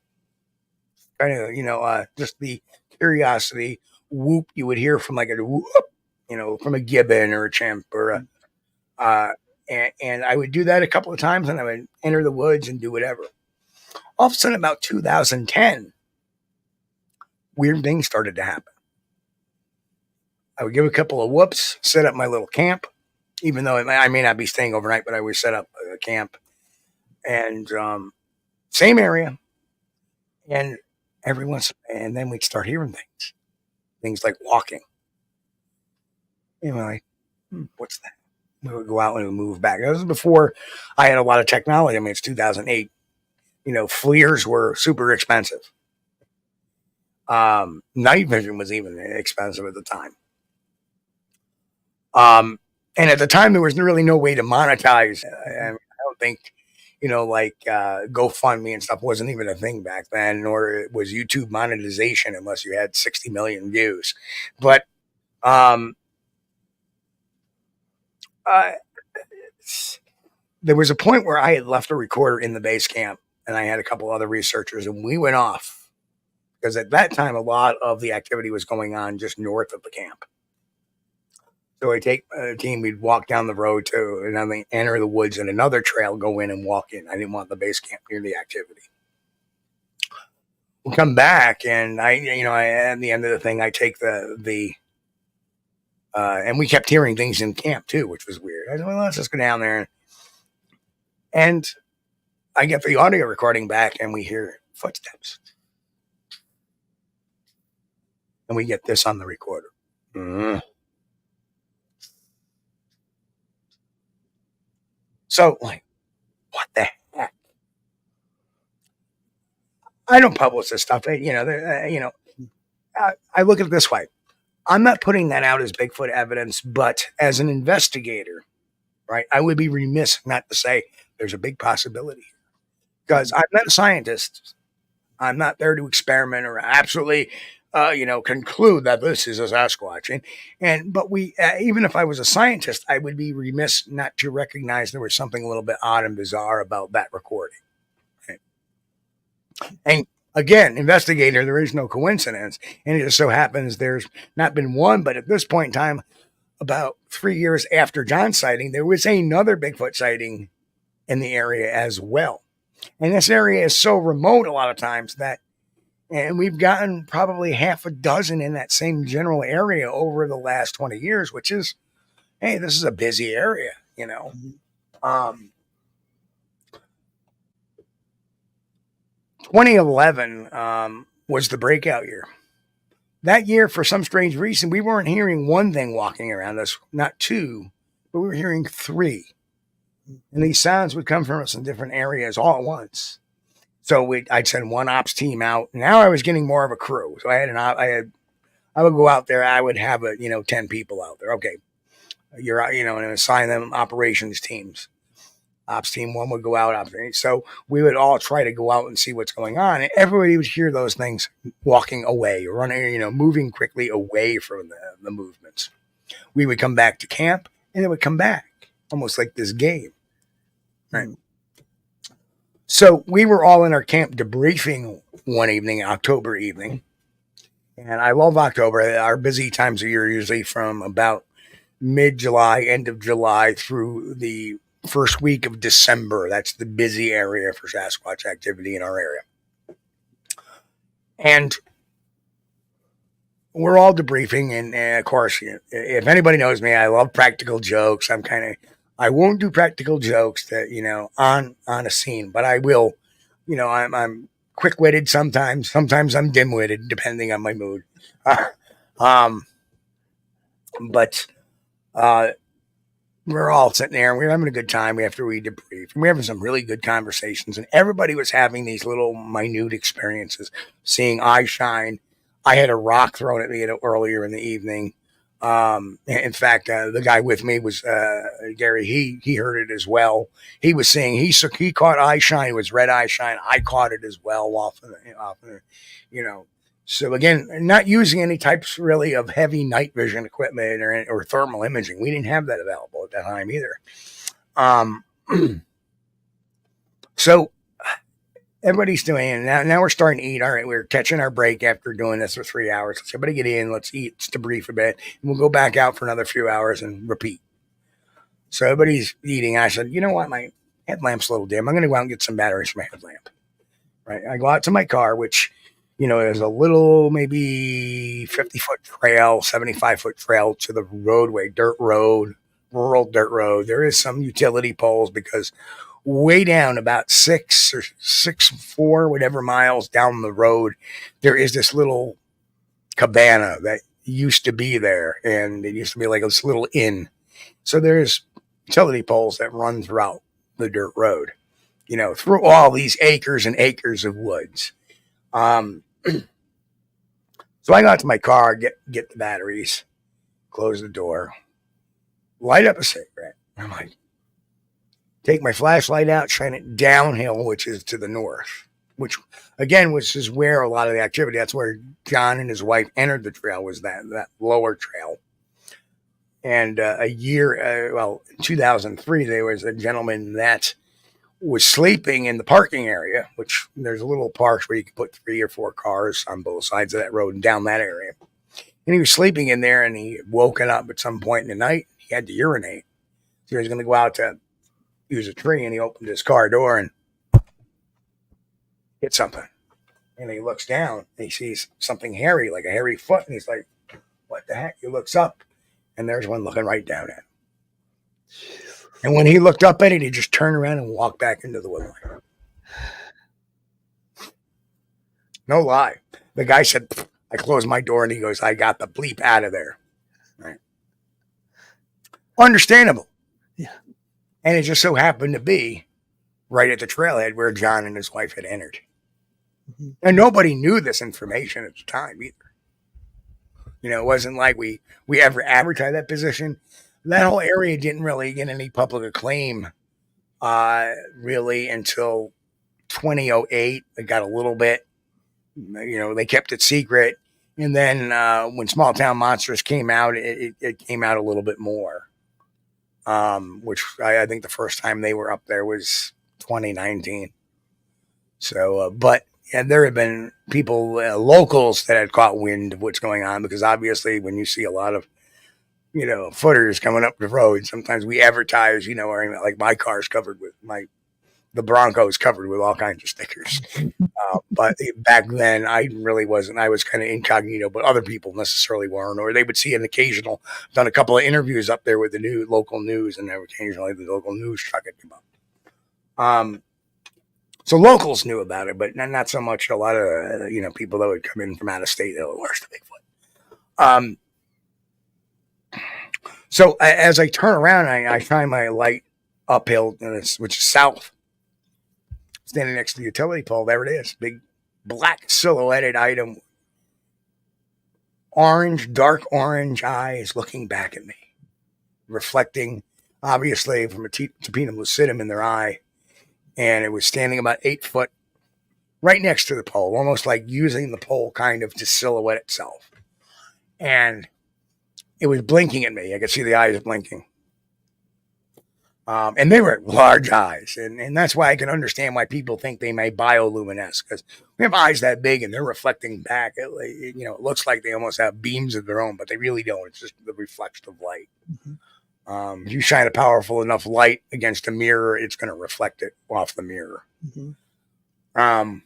Just the curiosity whoop you would hear from like a whoop, from a gibbon or a chimp or and I would do that a couple of times and I would enter the woods and do whatever. All of a sudden, about 2010, weird things started to happen. I would give a couple of whoops, set up my little camp, even though I may not be staying overnight, but I would set up a camp and same area. And and then we'd start hearing things like walking. Like, what's that? We would go out and move back. This was before I had a lot of technology. I mean, it's 2008. FLIRs were super expensive. Night vision was even expensive at the time. And at the time, there was really no way to monetize. I don't think, GoFundMe and stuff wasn't even a thing back then, nor was YouTube monetization unless you had 60 million views. But there was a point where I had left a recorder in the base camp and I had a couple other researchers and we went off because at that time, a lot of the activity was going on just north of the camp. So I take a team, we'd walk down the road to enter the woods and another trail, go in and walk in. I didn't want the base camp near the activity. We come back and I at the end of the thing, I take and we kept hearing things in camp too, which was weird. I said, well, let's just go down there. And I get the audio recording back and we hear footsteps. And we get this on the recorder. Mm-hmm. So, like, what the heck? I don't publish this stuff. I look at it this way. I'm not putting that out as Bigfoot evidence, but as an investigator, right, I would be remiss not to say there's a big possibility. Because I'm not a scientist. I'm not there to experiment or absolutely, conclude that this is a Sasquatch. But even if I was a scientist, I would be remiss not to recognize there was something a little bit odd and bizarre about that recording. Right? And again, investigator, there is no coincidence. And it just so happens there's not been one, but at this point in time, about 3 years after John's sighting, there was another Bigfoot sighting in the area as well. And this area is so remote a lot of times and we've gotten probably half a dozen in that same general area over the last 20 years, which is, hey, this is a busy area, 2011 was the breakout year. That year, for some strange reason, we weren't hearing one thing walking around us, not two, but we were hearing 3. And these sounds would come from us in different areas all at once. So I'd send one ops team out. Now I was getting more of a crew. So I would go out there. I would have 10 people out there. Okay, you're and assign them operations teams. Ops team 1 would go out. So we would all try to go out and see what's going on. And everybody would hear those things walking away, running, moving quickly away from the movements. We would come back to camp and it would come back, almost like this game. Right. So we were all in our camp debriefing one evening, October evening. And I love October. Our busy times of year usually from about mid-July, end of July through the first week of December. That's the busy area for Sasquatch activity in our area. And we're all debriefing, and of course, if anybody knows me, I love practical jokes. I won't do practical jokes that, on a scene, but I will, I'm quick-witted sometimes. Sometimes I'm dim-witted, depending on my mood. But we're all sitting there and we're having a good time after we debrief. And we're having some really good conversations, and everybody was having these little minute experiences, seeing eye shine. I had a rock thrown at me earlier in the evening. In fact, the guy with me was Gary. He heard it as well. He was seeing, he caught eye shine. It was red eye shine. I caught it as well off of the. So again, not using any types really of heavy night vision equipment or thermal imaging. We didn't have that available at that time either. So everybody's doing it. Now we're starting to eat. All right, we're catching our break after doing this for 3 hours. Let's everybody get in. Let's eat. Let's debrief a bit. And we'll go back out for another few hours and repeat. So everybody's eating. I said, you know what? My headlamp's a little dim. I'm going to go out and get some batteries for my headlamp. Right. I go out to my car, which, there's a little maybe 50-foot trail, 75-foot trail to the roadway, rural dirt road. There is some utility poles because way down about 4 whatever miles down the road, there is this little cabana that used to be there, and it used to be like this little inn. So there's utility poles that run throughout the dirt road, through all these acres and acres of woods. So I got to my car, get the batteries, close the door, light up a cigarette. I'm like, take my flashlight out, shine it downhill, which is to the north, which again, which is where a lot of the activity, that's where John and his wife entered the trail, was that lower trail. And in 2003, there was a gentleman that was sleeping in the parking area, which there's a little parks where you can put 3 or 4 cars on both sides of that road and down that area. And he was sleeping in there, and he woken up at some point in the night. He had to urinate. So he was going to go out to use a tree, and he opened his car door and hit something. And he looks down, and he sees something hairy, like a hairy foot. And he's like, what the heck? He looks up, and there's one looking right down at him. And when he looked up at it, he just turned around and walked back into the woodline. No lie. The guy said, I closed my door, and he goes, I got the bleep out of there. Right. Understandable. Yeah. And it just so happened to be right at the trailhead where John and his wife had entered. Mm-hmm. And nobody knew this information at the time either. It wasn't like we ever advertised that position. That whole area didn't really get any public acclaim really until 2008. It got a little bit, they kept it secret. And then when Small Town Monsters came out, it came out a little bit more, which I think the first time they were up there was 2019. So, and there have been people, locals that had caught wind of what's going on, because obviously when you see a lot of footers coming up the road, sometimes we advertise, like my car's covered with the Bronco's covered with all kinds of stickers. But back then I really wasn't. I was kind of incognito, but other people necessarily weren't, or they would see done a couple of interviews up there with the local news, and occasionally the local news truck would come up. So locals knew about it, but not so much a lot of, people that would come in from out of state that would watch the Bigfoot. So as I turn around, I shine my light uphill, which is south, standing next to the utility pole. There it is, big black silhouetted item, dark orange eyes looking back at me, reflecting obviously from a tapetum lucidum in their eye. And it was standing about 8 foot right next to the pole, almost like using the pole kind of to silhouette itself. And it was blinking at me. I could see the eyes blinking. And they were large eyes. And that's why I can understand why people think they may bioluminesce, because we have eyes that big and they're reflecting back. It looks like they almost have beams of their own, but they really don't. It's just the reflection of light. Mm-hmm. If you shine a powerful enough light against a mirror, it's going to reflect it off the mirror. Mm-hmm.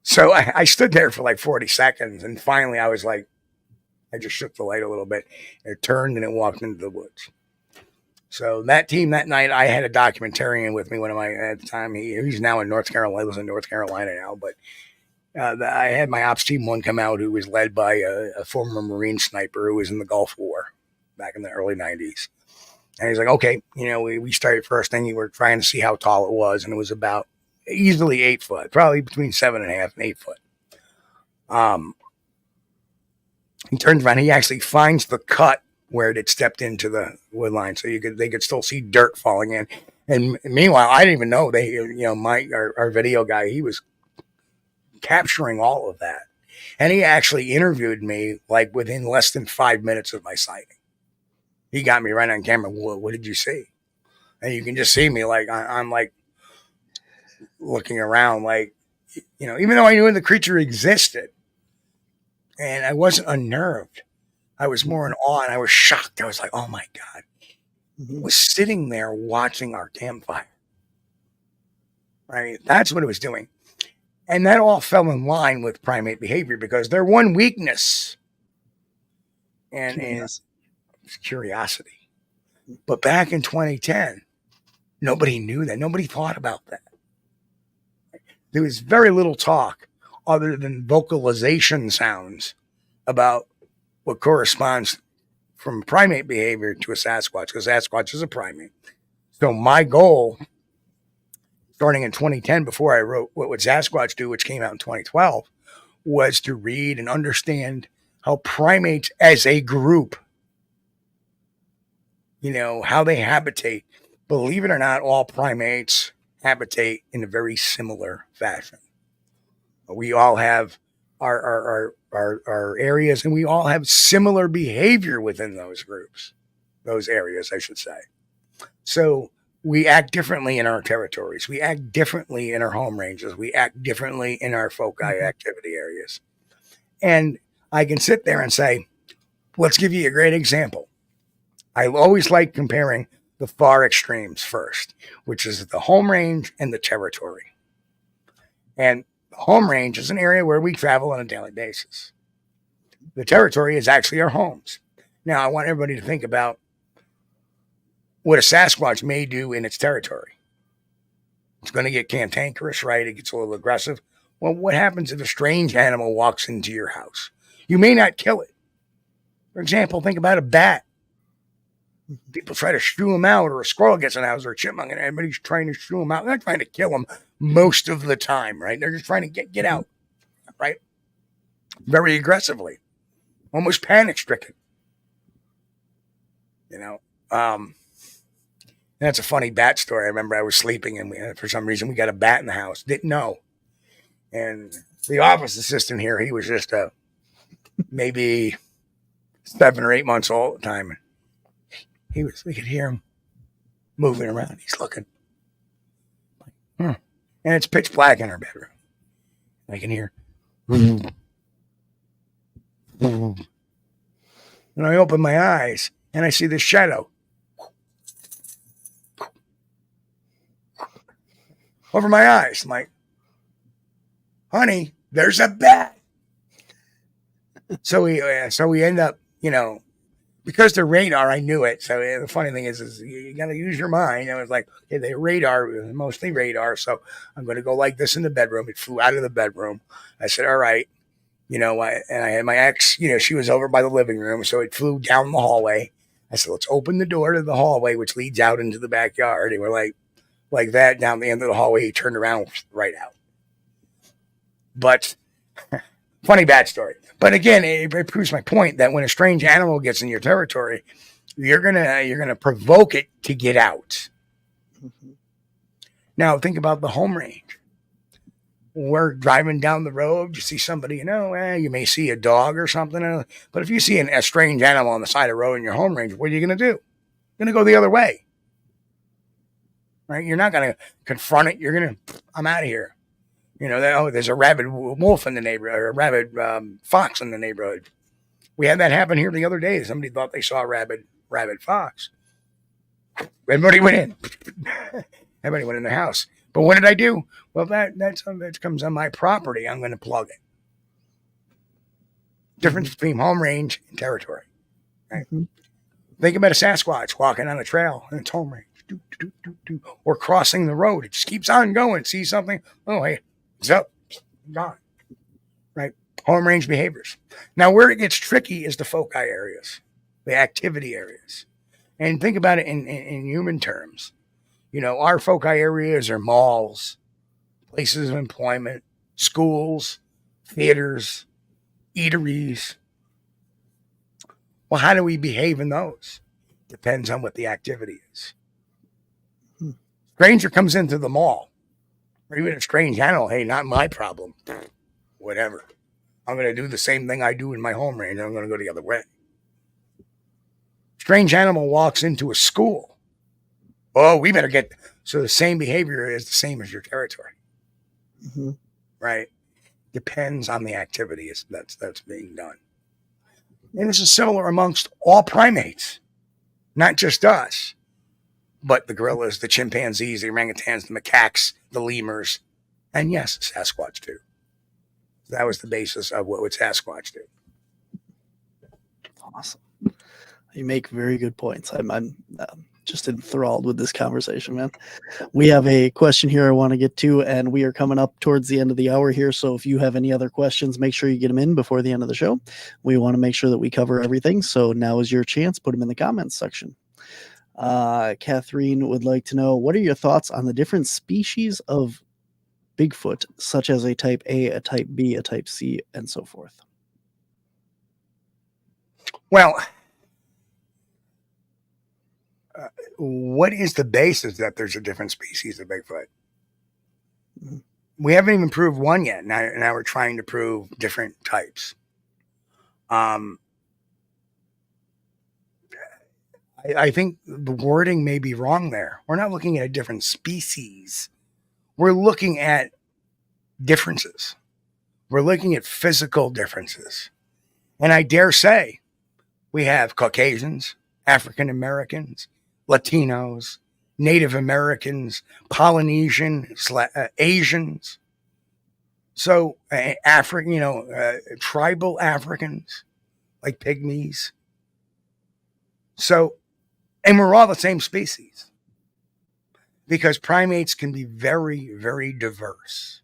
So I stood there for like 40 seconds, and finally I was like, I just shook the light a little bit. It turned and it walked into the woods. So that team that night, I had a documentarian with me. One of my at the time, he's now in North Carolina. Lives in North Carolina now, but I had my ops team one come out who was led by a former Marine sniper who was in the Gulf War back in the early 90s. And he's like, okay, we started first thing. We were trying to see how tall it was, and it was about easily 8 foot, probably between 7.5 and 8 foot. He turns around. He actually finds the cut where it had stepped into the wood line, so they could still see dirt falling in. And meanwhile, I didn't even know our video guy, he was capturing all of that, and he actually interviewed me like within less than 5 minutes of my sighting. He got me right on camera. What did you see? And you can just see me like I'm like looking around, like even though I knew the creature existed, and I wasn't unnerved. I was more in awe, and I was shocked. I was like, oh my God. It was sitting there watching our campfire. Right? That's what it was doing. And that all fell in line with primate behavior, because their one weakness is curiosity. But back in 2010, nobody knew that. Nobody thought about that. There was very little talk other than vocalization sounds about what corresponds from primate behavior to a Sasquatch, because Sasquatch is a primate. So my goal, starting in 2010, before I wrote What Would Sasquatch Do, which came out in 2012, was to read and understand how primates as a group, how they habitate. Believe it or not, all primates habitate in a very similar fashion. We all have our areas, and we all have similar behavior within those groups, those areas, I should say. So we act differently in our territories. We act differently in our home ranges. We act differently in our foci activity areas. And I can sit there and say, let's give you a great example. I always like comparing the far extremes first, which is the home range and the territory. And the home range is an area where we travel on a daily basis. The territory is actually our homes. Now, I want everybody to think about what a Sasquatch may do in its territory. It's going to get cantankerous, right? It gets a little aggressive. Well, what happens if a strange animal walks into your house? You may not kill it. For example, think about a bat. People try to shoo them out, or a squirrel gets in the house, or a chipmunk, and everybody's trying to shoo them out. They're not trying to kill them most of the time, right? They're just trying to get out, right? Very aggressively, almost panic-stricken. That's a funny bat story. I remember I was sleeping, and for some reason we got a bat in the house. Didn't know. And the office assistant here, he was just maybe 7 or 8 months old at the time. We could hear him moving around. He's looking. And it's pitch black in our bedroom. I can hear. And I open my eyes and I see this shadow over my eyes. I'm like, honey, there's a bat. So we end up, because the radar, I knew it. So the funny thing is you got to use your mind. I was like, okay, the radar, mostly radar. So I'm going to go like this in the bedroom. It flew out of the bedroom. I said, all right. And I had my ex, she was over by the living room. So it flew down the hallway. I said, let's open the door to the hallway, which leads out into the backyard. And we're like that down the end of the hallway. He turned around right out. But funny bat story. But again, it proves my point that when a strange animal gets in your territory, you're gonna provoke it to get out. Mm-hmm. Now think about the home range. We're driving down the road, you see somebody, you may see a dog or something. But if you see a strange animal on the side of the road in your home range, what are you gonna do? You're gonna go the other way, right? You're not gonna confront it. I'm out of here. There's a rabid wolf in the neighborhood, or a rabid fox in the neighborhood. We had that happen here the other day. Somebody thought they saw a rabid fox. Everybody went in. Everybody went in the house. But what did I do? Well, that comes on my property. I'm going to plug it. Difference between home range and territory. Right? Mm-hmm. Think about a Sasquatch walking on a trail and it's home range. Or crossing the road. It just keeps on going. Sees something. Oh, hey, it's up. Gone. Right? Home range behaviors. Now, where it gets tricky is the foci areas, the activity areas. And think about it in human terms. You know, our foci areas are malls, places of employment, schools, theaters, eateries. Well, how do we behave in those? Depends on what the activity is. Stranger comes into the mall, or even a strange animal. Hey, not my problem. Whatever. I'm going to do the same thing I do in my home range. I'm going to go the other way. Strange animal walks into a school. Oh, we better get... So the same behavior is the same as your territory. Mm-hmm. Right? Depends on the activity that's being done. And this is similar amongst all primates. Not just us, but the gorillas, the chimpanzees, the orangutans, the macaques, the lemurs, and yes, Sasquatch too. That was the basis of what would Sasquatch do. Awesome. You make very good points. I'm just enthralled with this conversation, man. We have a question here I want to get to, and we are coming up towards the end of the hour here. So if you have any other questions, make sure you get them in before the end of the show. We want to make sure that we cover everything. So now is your chance. Put them in the comments section. Catherine would like to know, what are your thoughts on the different species of Bigfoot, such as a type A, a type B, a type C, and so forth? Well, what is the basis that there's a different species of Bigfoot? Mm-hmm. We haven't even proved one yet. Now we're trying to prove different types. I think the wording may be wrong there. We're not looking at a different species. We're looking at differences. We're looking at physical differences. And I dare say we have Caucasians, African Americans, Latinos, Native Americans, Polynesian, Asians. So tribal Africans, like pygmies. So, and we're all the same species, because primates can be very, very diverse.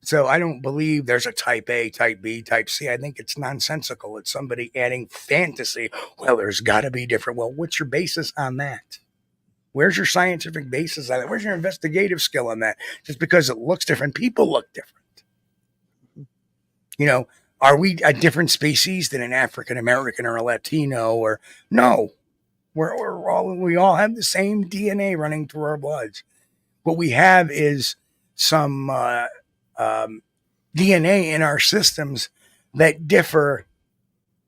So I don't believe there's a type A, type B, type C. I think it's nonsensical. It's somebody adding fantasy. Well, there's got to be different. Well, what's your basis on that? Where's your scientific basis on it? Where's your investigative skill on that? Just because it looks different, people look different. You know, are we a different species than an African American or a Latino? Or no, we all have the same DNA running through our bloods. What we have is some DNA in our systems that differ,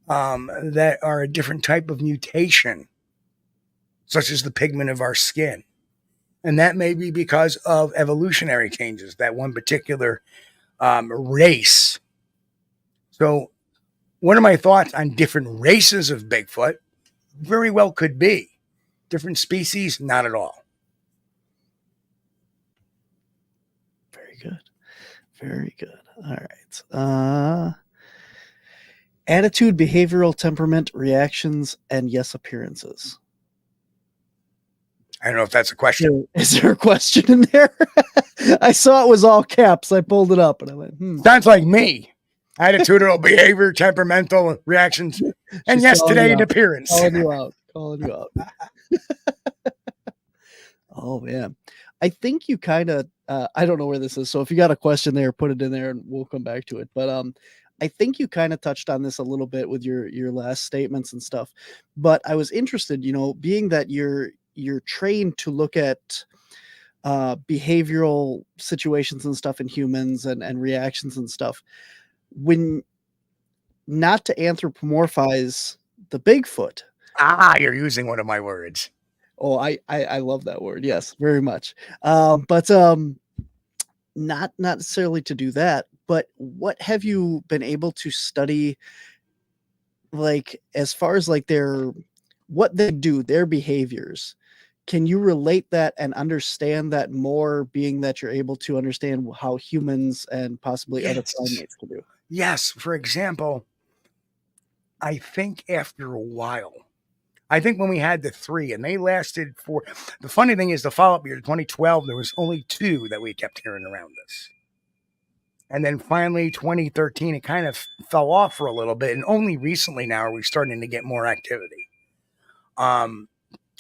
that are a different type of mutation, such as the pigment of our skin. And that may be because of evolutionary changes, that one particular race. So what are my thoughts on different races of Bigfoot? Very well could be. Different species, not at all. Very good. Very good. All right. Attitude, behavioral, temperament, reactions, and yes, appearances. I don't know if that's a question. Is there a question in there? I saw it was all caps. I pulled it up and I went, Sounds like me. Attitudinal, behavior, temperamental, reactions, and yes, today an appearance. Calling you out. Oh, man. I think you kind of, I don't know where this is. So if you got a question there, put it in there and we'll come back to it. But I think you kind of touched on this a little bit with your last statements and stuff. But I was interested, being that you're trained to look at behavioral situations and stuff in humans and reactions and stuff. When not to anthropomorphize the Bigfoot. You're using one of my words. Oh, I love that word. Yes, very much. But not necessarily to do that, but what have you been able to study, like, as far as like what they do, their behaviors, Can you relate that and understand that more, being that you're able to understand how humans and possibly other Yes. primates can do? Yes. For example, I think after a while, I think when we had the 3 and they lasted for, the funny thing is the follow-up year, 2012, there was only 2 that we kept hearing around us. And then finally 2013, it kind of fell off for a little bit. And only recently now are we starting to get more activity.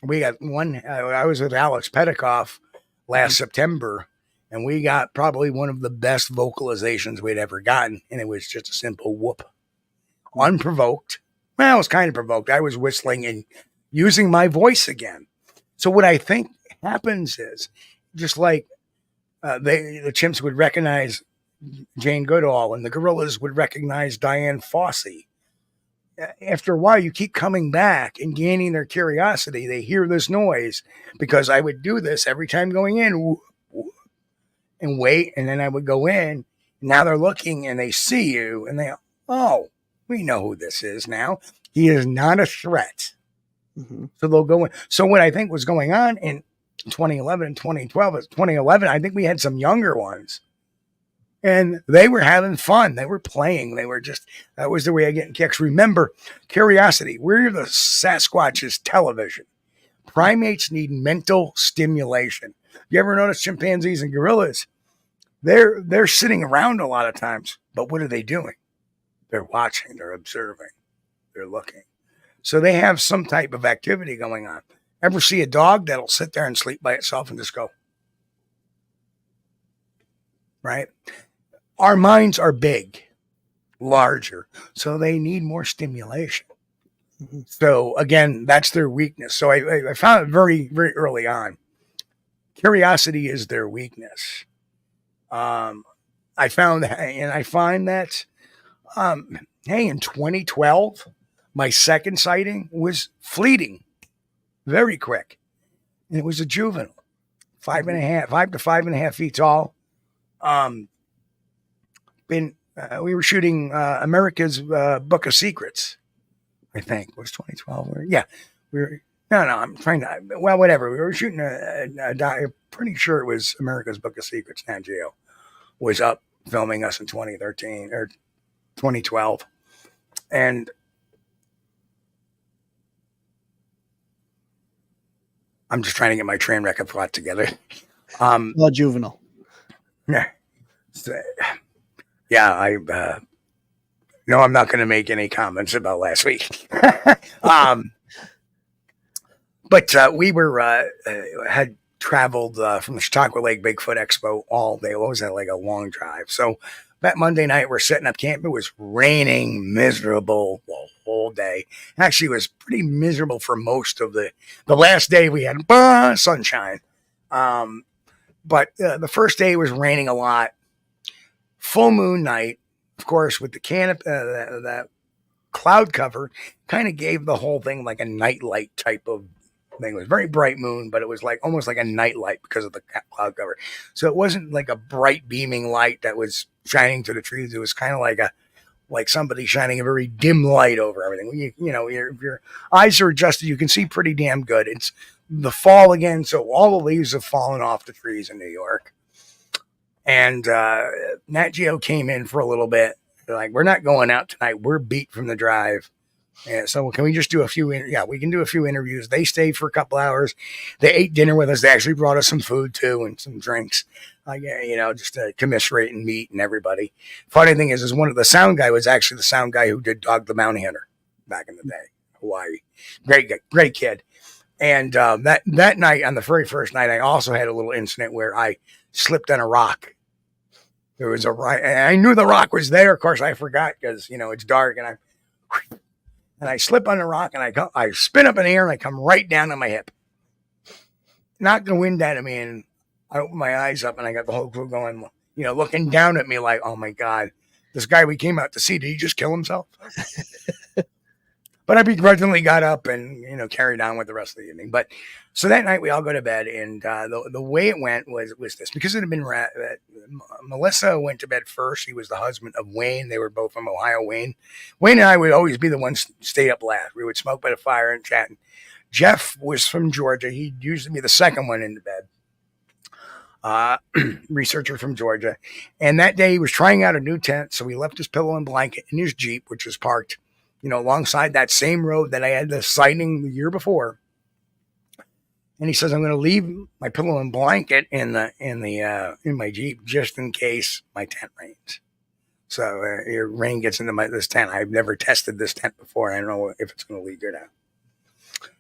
We got one, I was with Alex Petikoff last September, and we got probably one of the best vocalizations we'd ever gotten. And it was just a simple whoop. Unprovoked. Well, it was kind of provoked. I was whistling and using my voice again. So what I think happens is, just like the chimps would recognize Jane Goodall and the gorillas would recognize Diane Fossey. After a while, you keep coming back and gaining their curiosity. They hear this noise, because I would do this every time going in and wait. And then I would go in. Now they're looking and they see you and they, oh, we know who this is now. He is not a threat. Mm-hmm. So they'll go in. So what I think was going on in 2011 and 2012 is 2011, I think we had some younger ones. And they were having fun. They were playing. They were just, that was the way of getting kicks. Remember, curiosity. We're the Sasquatch's television. Primates need mental stimulation. You ever notice chimpanzees and gorillas? They're sitting around a lot of times. But what are they doing? They're watching. They're observing. They're looking. So they have some type of activity going on. Ever see a dog that'll sit there and sleep by itself and just go? Right? Our minds are big, larger, so they need more stimulation. Mm-hmm. So again, that's their weakness. So I found it very, very early on. Curiosity is their weakness. I found that, and I find that, hey, in 2012, my second sighting was fleeting, very quick. And it was a juvenile, 5 to 5.5 feet tall. We were shooting America's Book of Secrets, I think. It was 2012. Yeah. I'm trying to, well, whatever. We were shooting I'm pretty sure it was America's Book of Secrets. Nat Geo was up filming us in 2013 or 2012. And I'm just trying to get my train wreck of thought together. Juvenile. Yeah. Yeah, I'm not going to make any comments about last week. But we had traveled from the Chautauqua Lake Bigfoot Expo all day. What was that, like a long drive? So that Monday night, we're setting up camp. It was raining, miserable the whole day. Actually, it was pretty miserable for most of the last day. We had sunshine. But the first day was raining a lot. Full moon night, of course, with the canopy, that cloud cover, kind of gave the whole thing like a nightlight type of thing. It was very bright moon, but it was like almost like a nightlight because of the cloud cover. So it wasn't like a bright beaming light that was shining to the trees. It was kind of like somebody shining a very dim light over everything. If your eyes are adjusted, you can see pretty damn good. It's the fall again, so all the leaves have fallen off the trees in New York. And Nat Geo came in for a little bit. They're like, we're not going out tonight. We're beat from the drive. And so can we just do a few? We can do a few interviews. They stayed for a couple hours. They ate dinner with us. They actually brought us some food too and some drinks. Just to commiserate and meet and everybody. Funny thing is one of the sound guy was actually the sound guy who did Dog the Bounty Hunter back in the day, Hawaii. Great kid. And that night, on the very first night, I also had a little incident where I slipped on a rock. There was I knew the rock was there. Of course, I forgot because, it's dark and I slip on the rock and I spin up in the air and I come right down on my hip. Knocked the wind out of me and I opened my eyes up and I got the whole crew going, looking down at me like, oh my God, this guy we came out to see, did he just kill himself? But I begrudgingly got up and, carried on with the rest of the evening. But so that night we all go to bed, and the way it went was this. Because it had been Melissa went to bed first. He was the husband of Wayne. They were both from Ohio. Wayne and I would always be the ones stay up last. We would smoke by the fire and chat. And Jeff was from Georgia. He'd usually be the second one into bed. Researcher from Georgia. And that day he was trying out a new tent. So he left his pillow and blanket in his Jeep, which was parked, alongside that same road that I had the sighting the year before. And he says, I'm going to leave my pillow and blanket in my Jeep just in case my tent rains. So rain gets into this tent. I've never tested this tent before. I don't know if it's going to leak or not.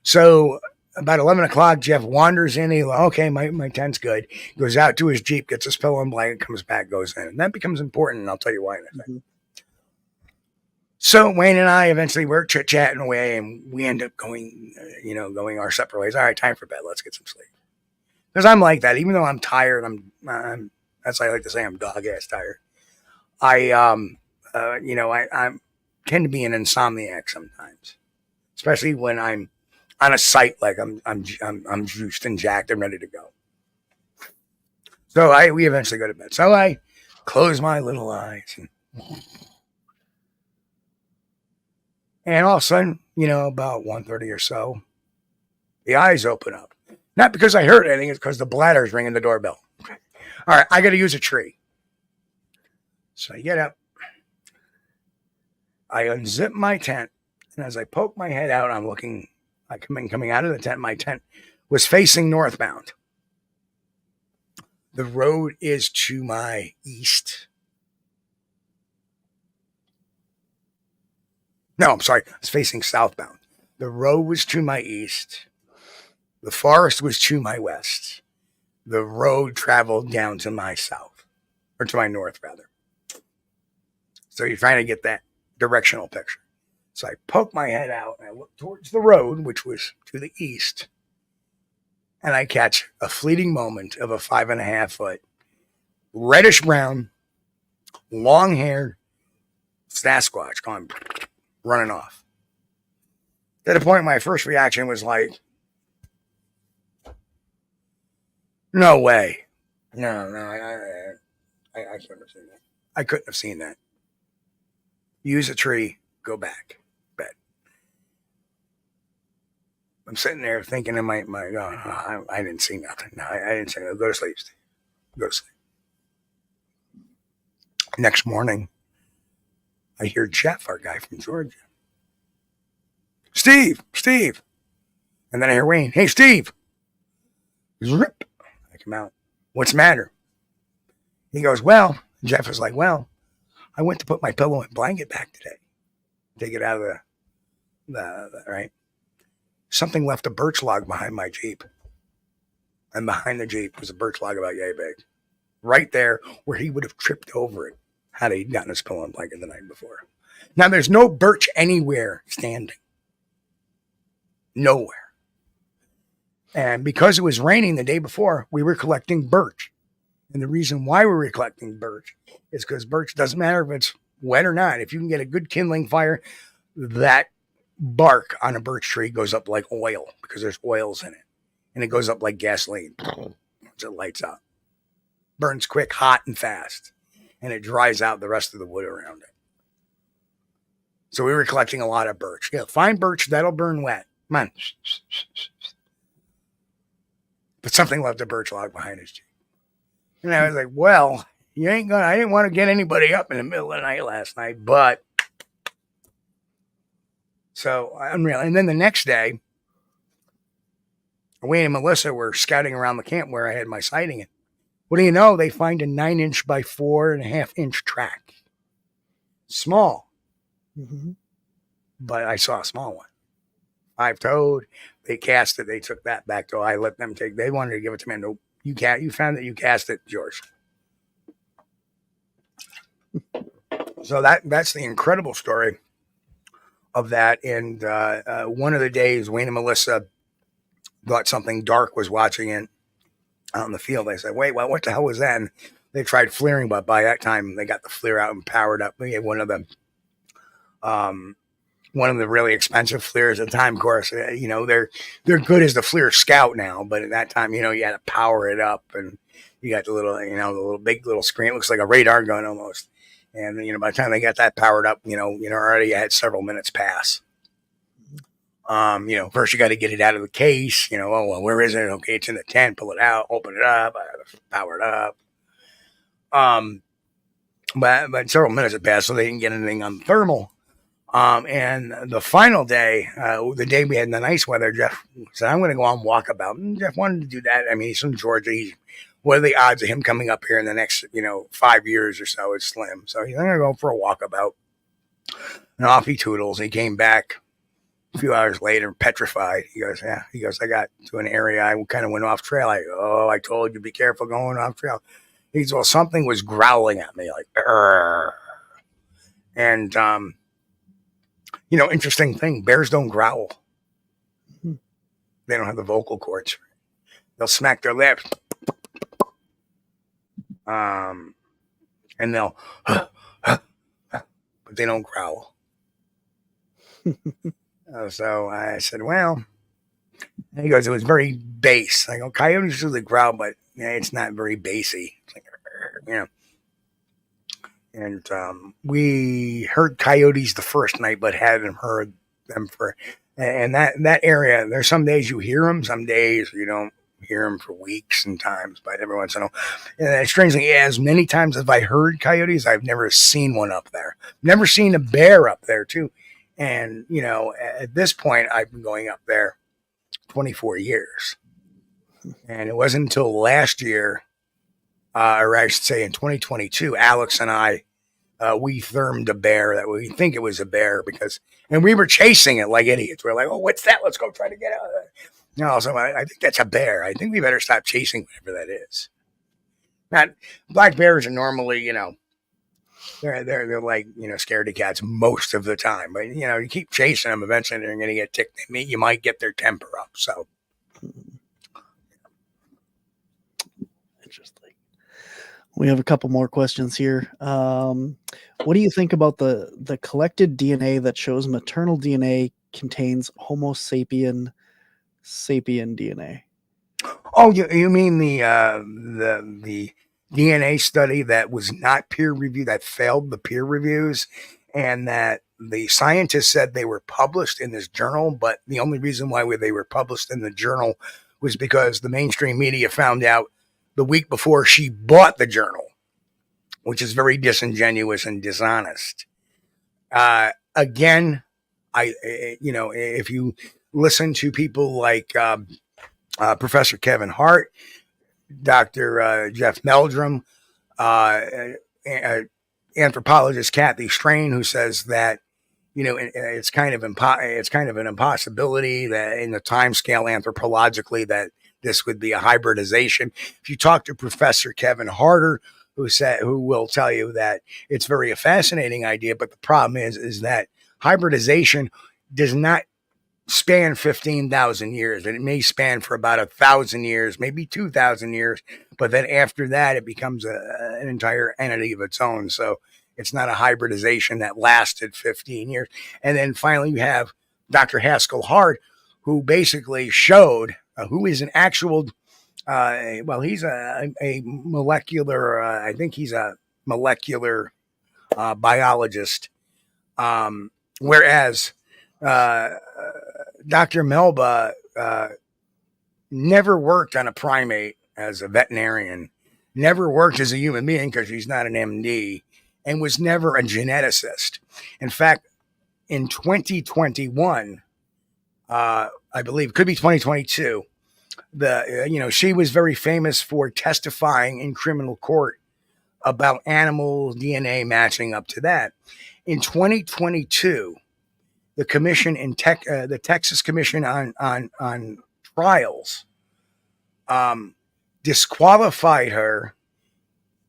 So about 11 o'clock, Jeff wanders in. Okay, my tent's good. Goes out to his Jeep, gets his pillow and blanket, comes back, goes in. And that becomes important, and I'll tell you why in a second. So Wayne and I eventually we're chit-chatting away, and we end up going our separate ways. All right, time for bed. Let's get some sleep. Because I'm like that. Even though I'm tired, I'm as I like to say, I'm dog-ass tired. I tend to be an insomniac sometimes, especially when I'm on a site like I'm juiced and jacked and ready to go. So we eventually go to bed. So I close my little eyes and all of a sudden, about 1:30 or so, the eyes open up. Not because I heard anything, it's because the bladder's ringing the doorbell. All right, I got to use a tree. So I get up, I unzip my tent, and as I poke my head out, I'm looking, coming out of the tent. My tent was facing northbound. The road is to my east. No, I'm sorry, it's facing southbound. The road was to my east. The forest was to my west. The road traveled down to my south, or to my north, rather. So you're trying to get that directional picture. So I poke my head out and I look towards the road, which was to the east. And I catch a fleeting moment of a 5.5 foot, reddish brown, long haired Sasquatch running off. To the point my first reaction was like, no way. No, I couldn't have seen that. I couldn't have seen that. Use a tree, go back, bed. I'm sitting there thinking in my I didn't see nothing. No, I didn't see nothing. Go to sleep, Steve. Go to sleep. Next morning, I hear Jeff, our guy from Georgia. Steve. And then I hear Wayne. Hey, Steve. Zip. I come out. What's the matter? He goes, well, Jeff was like, well, I went to put my pillow and blanket back today. Take it out of the right. Something left a birch log behind my Jeep. And behind the Jeep was a birch log about yay big. Right there where he would have tripped over it had he gotten his pillow and blanket the night before. Now there's no birch anywhere standing. Nowhere. And because it was raining the day before, we were collecting birch. And the reason why we were collecting birch is because birch doesn't matter if it's wet or not. If you can get a good kindling fire, that bark on a birch tree goes up like oil because there's oils in it. And it goes up like gasoline. Once it lights up. Burns quick, hot, and fast. And it dries out the rest of the wood around it. So we were collecting a lot of birch. Yeah, fine birch, that'll burn wet. Come on. But something left a birch log behind his Jeep. And I was like, well, I didn't want to get anybody up in the middle of the night last night, but. So, unreal. And then the next day, Wayne and Melissa were scouting around the camp where I had my sighting. What do you know? They find a 9-inch by 4.5-inch track. Small. Mm-hmm. But I saw a small one. 5-toed. They cast it. They took that back to I let them take. They wanted to give it to me. Nope. You can't. You found that you cast it, George. So that's the incredible story of that. And one of the days, Wayne and Melissa thought something dark was watching it out in the field. They said, wait, what the hell was that? And they tried flaring, but by that time they got the flare out and powered up. We had one of the really expensive flares at the time. Of course, they're good as the FLIR Scout now, but at that time, you had to power it up, and you got the little, the little big little screen. It looks like a radar gun almost. And by the time they got that powered up, already had several minutes pass. First you got to get it out of the case. Oh, well, where is it? Okay, it's in the tent. Pull it out, open it up, power it up. But several minutes had passed, so they didn't get anything on the thermal. And the final day, the day we had the nice weather, Jeff said, I'm going to go on walkabout. And Jeff wanted to do that. I mean, he's from Georgia. What are the odds of him coming up here in the next, 5 years or so? It's slim. So he's going to go for a walkabout. And off he toodles. He came back a few hours later, petrified. He goes, yeah. He goes, I got to an area. I kind of went off trail. I go, oh, I told you, be careful going off trail. He goes, well, something was growling at me like, Arr. And, interesting thing, bears don't growl. They don't have the vocal cords. They'll smack their lips. And they'll, but they don't growl. So I said, well, and he goes, it was very bass. I go, coyotes usually growl, but it's not very bassy. It's like, And we heard coyotes the first night, but hadn't heard them and that area, there's some days you hear them, some days you don't hear them for weeks and times, but every once in a while. And strangely, as many times as I heard coyotes, I've never seen one up there. Never seen a bear up there too. And, at this point, I've been going up there 24 years. And it wasn't until last year, or I should say in 2022, Alex and I, we thermed a bear that we think it was a bear and we were chasing it like idiots. We're like, oh, what's that? Let's go try to get out of there. No, so I think that's a bear. I think we better stop chasing whatever that is. Now, black bears are normally, they're like, scaredy cats most of the time. But, you keep chasing them, eventually they're going to get ticked. You might get their temper up. So. Interesting. We have a couple more questions here. What do you think about the collected DNA that shows maternal DNA contains Homo sapien DNA? Oh, you mean the DNA study that was not peer reviewed, that failed the peer reviews, and that the scientists said they were published in this journal, but the only reason why they were published in the journal was because the mainstream media found out the week before she bought the journal, which is very disingenuous and dishonest. Again, if you listen to people like Professor Kevin Hart, Dr. Jeff Meldrum, anthropologist Kathy Strain, who says that it's kind of an impossibility that in the time scale anthropologically that this would be a hybridization. If you talk to Professor Kevin Harter, who will tell you that it's a fascinating idea, but the problem is that hybridization does not span 15,000 years, and it may span for about 1,000 years, maybe 2,000 years, but then after that it becomes an entire entity of its own. So it's not a hybridization that lasted 15 years. And then finally you have Dr. Haskell Hart, who basically showed who is an actual he's a molecular I think he's a molecular biologist, whereas Dr. Melba never worked on a primate as a veterinarian, never worked as a human being because she's not an MD, and was never a geneticist. In fact, in 2021, I believe, could be 2022, she was very famous for testifying in criminal court about animal DNA matching up to that. In 2022, the commission in the Texas Commission on Trials disqualified her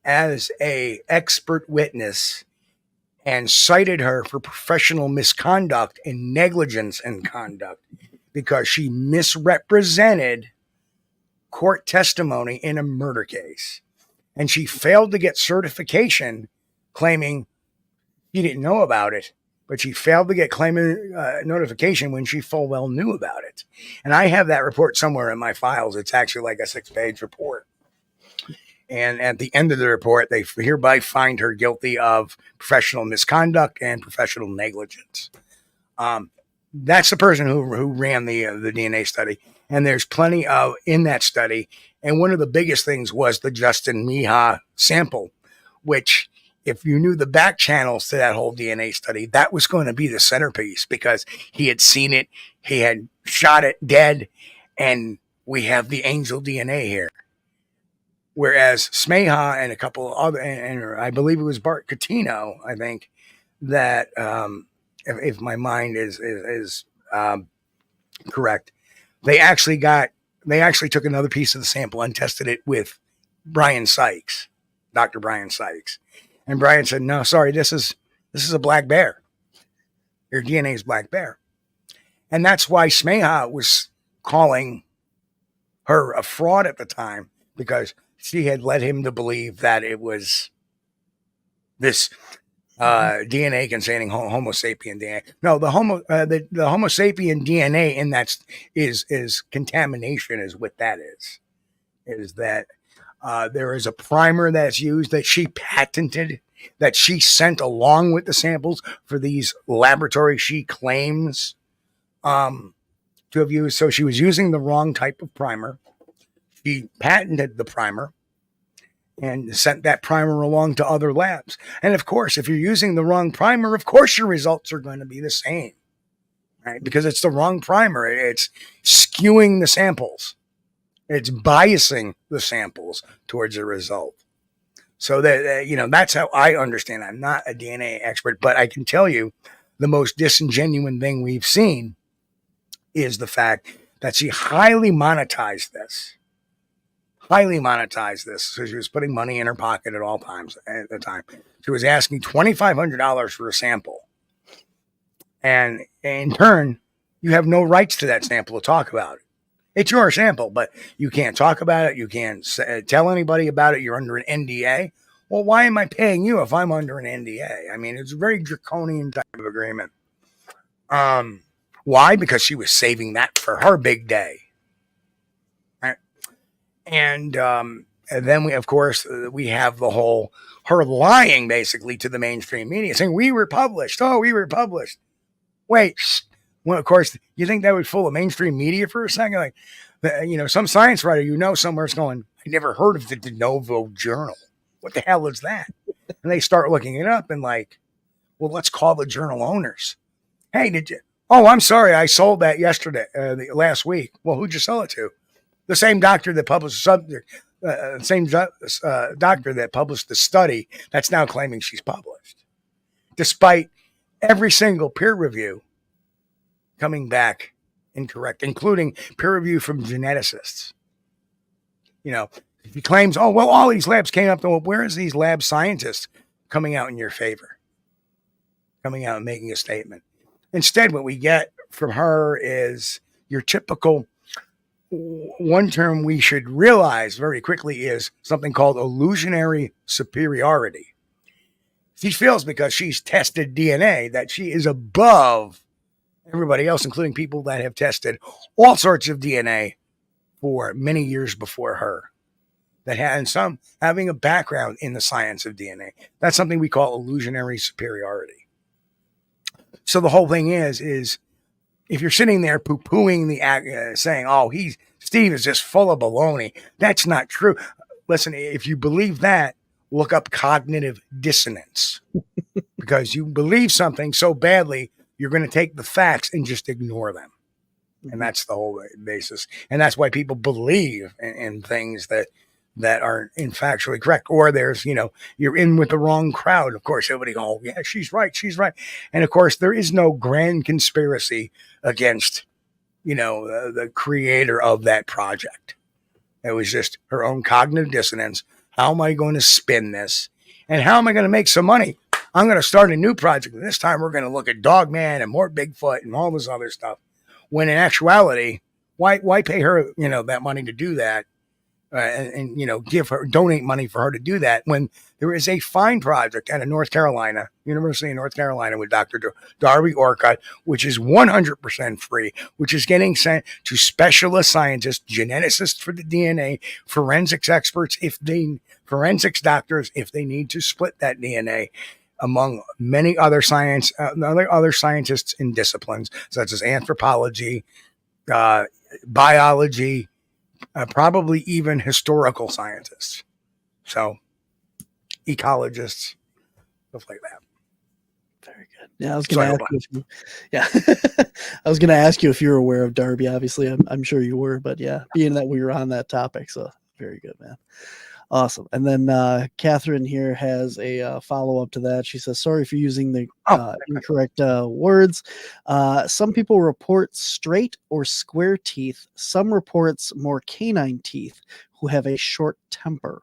as a expert witness and cited her for professional misconduct and negligence in conduct because she misrepresented court testimony in a murder case. And she failed to get certification, claiming she didn't know about it, but she failed to get claimant notification when she full well knew about it. And I have that report somewhere in my files. It's actually like a 6-page report. And at the end of the report, they hereby find her guilty of professional misconduct and professional negligence. That's the person who ran the DNA study. And there's plenty of in that study. And one of the biggest things was the Justin Miha sample, which if you knew the back channels to that whole DNA study, that was going to be the centerpiece because he had seen it. He had shot it dead. And we have the angel DNA here. Whereas Smeha and a couple other, and I believe it was Bart Catino, I think, that if my mind is correct, they actually took another piece of the sample and tested it with Brian Sykes, Dr. Brian Sykes. And Brian said, no, sorry, this is a black bear. Your DNA is black bear. And that's why Smeha was calling her a fraud at the time, because she had led him to believe that it was this DNA containing Homo sapien DNA. No, the Homo sapien DNA in that is contamination, is what that is. Is that there is a primer that's used that she patented, that she sent along with the samples for these laboratories she claims to have used. So she was using the wrong type of primer. She patented the primer and sent that primer along to other labs. And of course, if you're using the wrong primer, of course your results are going to be the same, right? Because it's the wrong primer. It's skewing the samples. It's biasing the samples towards a result. So that, that's how I understand. I'm not a DNA expert, but I can tell you the most disingenuous thing we've seen is the fact that she highly monetized this. So she was putting money in her pocket at all times at the time. She was asking $2,500 for a sample. And in turn, you have no rights to that sample to talk about it. It's your sample, but you can't talk about it. You can't tell anybody about it. You're under an NDA. Well, why am I paying you if I'm under an NDA? I mean, it's a very draconian type of agreement. Why? Because she was saving that for her big day. And then we, of course, we have the whole, her lying basically to the mainstream media, saying we were published. Oh, we were published. Wait, well, of course, you think that would fool the mainstream media for a second? Like, some science writer, somewhere's going, I never heard of the De Novo Journal. What the hell is that? And they start looking it up and like, well, let's call the journal owners. Hey, did you? Oh, I'm sorry. I sold that yesterday, last week. Well, who'd you sell it to? The same doctor that published the subject, doctor that published the study that's now claiming she's published, despite every single peer review coming back incorrect, including peer review from geneticists. He claims, oh, well, all these labs came up. Well, where is these lab scientists coming out in your favor, coming out and making a statement? Instead, what we get from her is your typical. One term we should realize very quickly is something called illusionary superiority. She feels because she's tested DNA that she is above everybody else, including people that have tested all sorts of DNA for many years before her, that had some having a background in the science of DNA. That's something we call illusionary superiority. So the whole thing is if you're sitting there poo-pooing the saying, oh, Steve is just full of baloney. That's not true. Listen, if you believe that, look up cognitive dissonance. Because you believe something so badly, you're going to take the facts and just ignore them. And that's the whole basis. And that's why people believe in things that aren't factually correct. Or there's, you're in with the wrong crowd. Of course, everybody go, oh, yeah, she's right. And of course, there is no grand conspiracy against, the creator of that project. It was just her own cognitive dissonance. How am I going to spin this? And how am I going to make some money? I'm going to start a new project. And this time we're going to look at Dogman and more Bigfoot and all this other stuff. When in actuality, why pay her, that money to do that? And donate money for her to do that when there is a fine project at University of North Carolina with Dr. Darby Orcutt, which is 100% free, which is getting sent to specialist scientists, geneticists for the DNA, forensics experts, forensics doctors, if they need to split that DNA, among many other other scientists in disciplines such as anthropology, biology, probably even historical scientists. So ecologists, stuff like that. Very good. Yeah, I was going to ask you if you, yeah, I was going to ask you if you were aware of Darby. Obviously, I'm sure you were, but yeah, being that we were on that topic, so very good, man. Awesome. And then Catherine here has a follow up to that. She says, "Sorry for using the incorrect words. Some people report straight or square teeth. Some reports more canine teeth who have a short temper."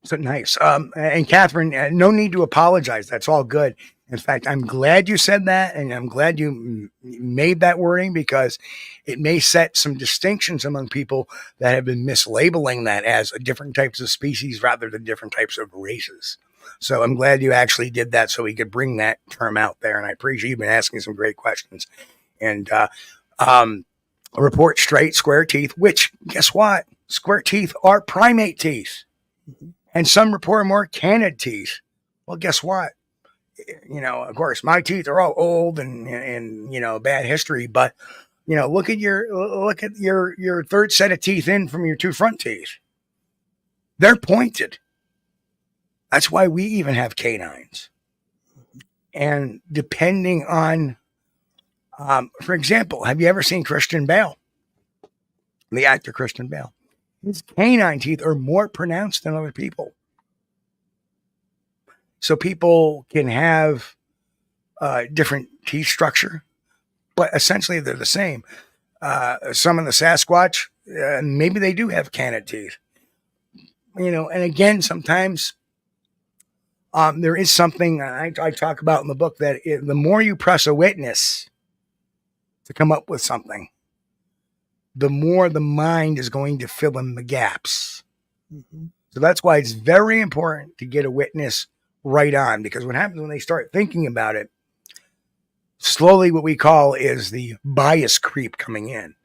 So nice. And Catherine, no need to apologize. That's all good. In fact, I'm glad you said that, and I'm glad you made that wording, because it may set some distinctions among people that have been mislabeling that as different types of species rather than different types of races. So I'm glad you actually did that so we could bring that term out there. And I appreciate you've been asking some great questions. And report straight, square teeth, which, guess what? Square teeth are primate teeth. Mm-hmm. And some report more canid teeth. Well, guess what? You know, of course, my teeth are all old and you know, bad history. But you know, look at your third set of teeth in from your two front teeth. They're pointed. That's why we even have canines. And depending on, for example, have you ever seen Christian Bale? The actor Christian Bale. His canine teeth are more pronounced than other people. So people can have different teeth structure, but essentially they're the same. Some of the Sasquatch, maybe they do have canid teeth. You know, and again, sometimes there is something I talk about in the book that the more you press a witness to come up with something, the more the mind is going to fill in the gaps. Mm-hmm. So that's why it's very important to get a witness right on, because what happens when they start thinking about it, slowly what we call is the bias creep coming in,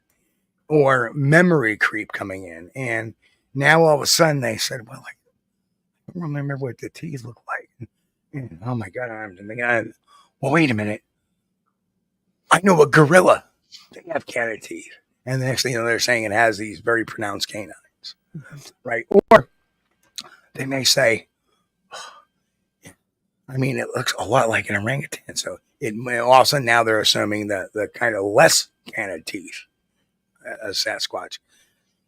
or memory creep coming in. And now all of a sudden they said, well, I don't remember what the teeth look like. And, oh my God, I'm thinking, well, wait a minute. I know a gorilla. They have canid teeth. And the next thing you know, they're saying it has these very pronounced canines, right? Or they may say, I mean, it looks a lot like an orangutan. So all of a sudden now they're assuming that the kind of less canid teeth as Sasquatch.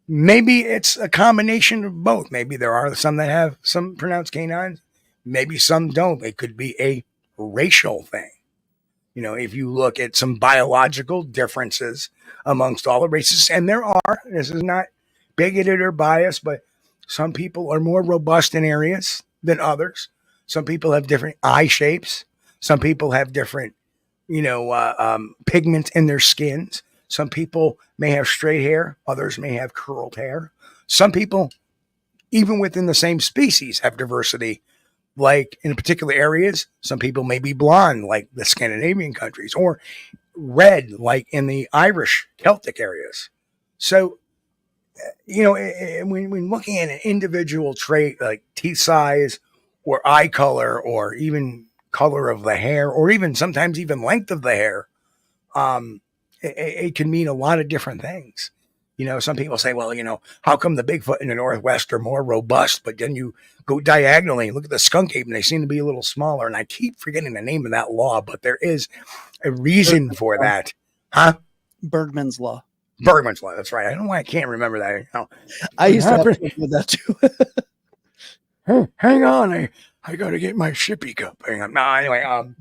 Maybe it's a combination of both. Maybe there are some that have some pronounced canines. Maybe some don't. It could be a racial thing. You know, if you look at some biological differences amongst all the races, and there are, this is not bigoted or biased, but some people are more robust in areas than others. Some people have different eye shapes. Some people have different, pigment in their skins. Some people may have straight hair. Others may have curled hair. Some people, even within the same species, have diversity. Like in particular areas, some people may be blonde, like the Scandinavian countries, or red, like in the Irish Celtic areas. So, when looking at an individual trait like teeth size or eye color or even color of the hair or even sometimes even length of the hair, it can mean a lot of different things. You know, some people say, well, how come the Bigfoot in the Northwest are more robust, but then you go diagonally and look at the skunk ape and they seem to be a little smaller. And I keep forgetting the name of that law, but there is a reason for that. Huh? Bergman's Law. Bergman's Law. That's right. I don't know why I can't remember that. I used to have to with that too. Hey, hang on. I got to get my shippy cup. Hang on. No, anyway.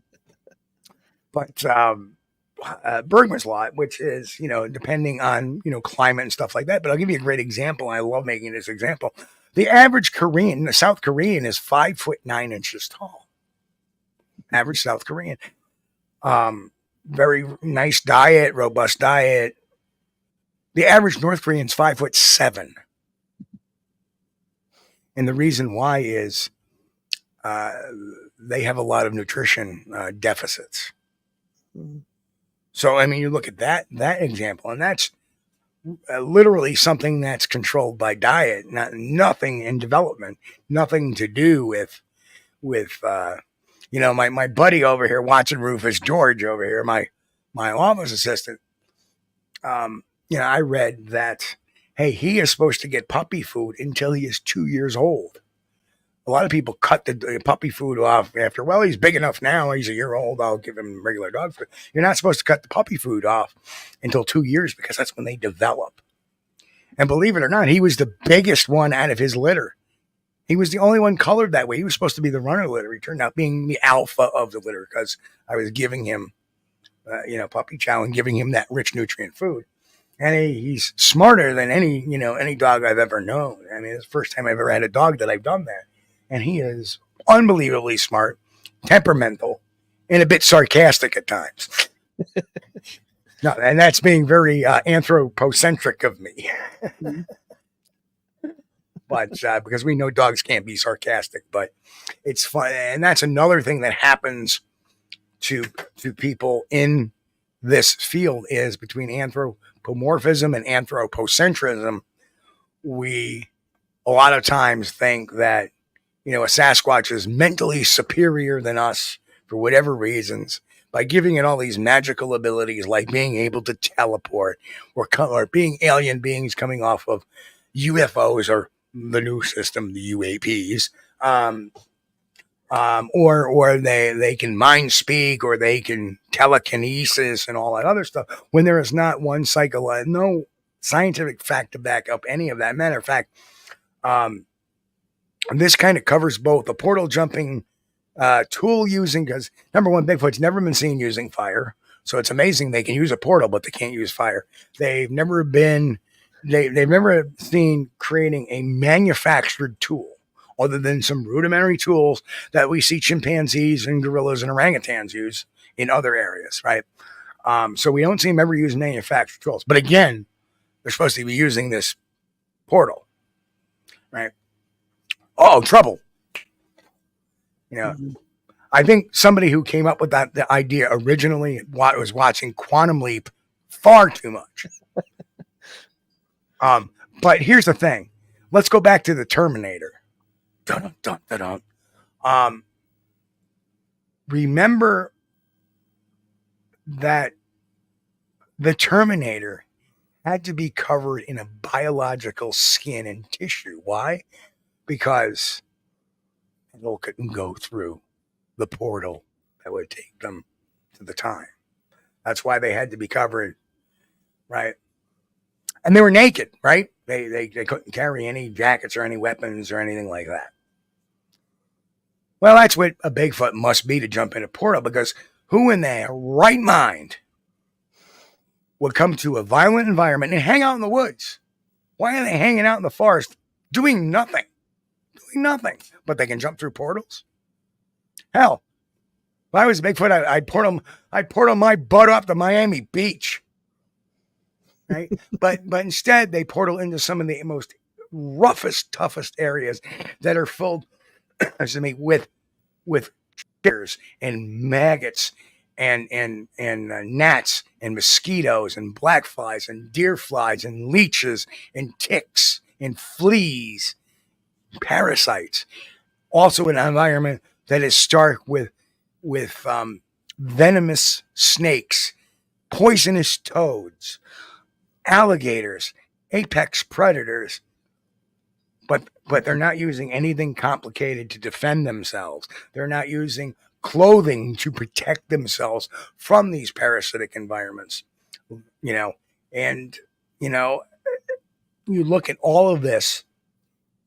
Bergman's Law, which is, depending on, climate and stuff like that. But I'll give you a great example. I love making this example. The average Korean, the South Korean, is 5'9" tall. Average South Korean. Very nice diet, robust diet. The average North Korean is 5'7". And the reason why is they have a lot of nutrition deficits. Mm-hmm. So, I mean, you look at that example, and that's literally something that's controlled by diet, nothing in development, nothing to do with my buddy over here watching Rufus, George over here, my office assistant. I read that, hey, he is supposed to get puppy food until he is 2 years old. A lot of people cut the puppy food off after, well, he's big enough now. He's a year old. I'll give him regular dog food. You're not supposed to cut the puppy food off until 2 years because that's when they develop. And believe it or not, he was the biggest one out of his litter. He was the only one colored that way. He was supposed to be the runner litter. He turned out being the alpha of the litter because I was giving him, puppy chow and giving him that rich nutrient food. And he's smarter than any dog I've ever known. I mean, it's the first time I've ever had a dog that I've done that. And he is unbelievably smart, temperamental, and a bit sarcastic at times. No, and that's being very anthropocentric of me. But because we know dogs can't be sarcastic, but it's fun. And that's another thing that happens to people in this field is between anthropomorphism and anthropocentrism. We a lot of times think that, a Sasquatch is mentally superior than us for whatever reasons by giving it all these magical abilities like being able to teleport or being alien beings coming off of UFOs or the new system, the UAPs, or they can mind speak or they can telekinesis and all that other stuff when there is not one no scientific fact to back up any of that. Matter of fact, this kind of covers both the portal jumping tool using, because number one, Bigfoot's never been seen using fire. So it's amazing they can use a portal, but they can't use fire. They've never seen creating a manufactured tool other than some rudimentary tools that we see chimpanzees and gorillas and orangutans use in other areas, right? So we don't see them ever use manufactured tools. But again, they're supposed to be using this portal, right? Oh, trouble. I think somebody who came up with the idea originally was watching Quantum Leap far too much. But here's the thing. Let's go back to the Terminator. Dun, dun, dun, dun. Remember that the Terminator had to be covered in a biological skin and tissue. Why? Because people couldn't go through the portal that would take them to the time. That's why they had to be covered, right? And they were naked, right? They couldn't carry any jackets or any weapons or anything like that. Well, that's what a Bigfoot must be to jump in a portal, because who in their right mind would come to a violent environment and hang out in the woods? Why are they hanging out in the forest doing nothing? But they can jump through portals? Hell, if I was Bigfoot, I'd portal my butt up to Miami Beach. Right? But instead they portal into some of the most roughest, toughest areas that are filled with chiggers and maggots and gnats and mosquitoes and black flies and deer flies and leeches and ticks and fleas, parasites. Also an environment that is stark with venomous snakes, poisonous toads, alligators, apex predators, but they're not using anything complicated to defend themselves. They're not using clothing to protect themselves from these parasitic environments, and you look at all of this.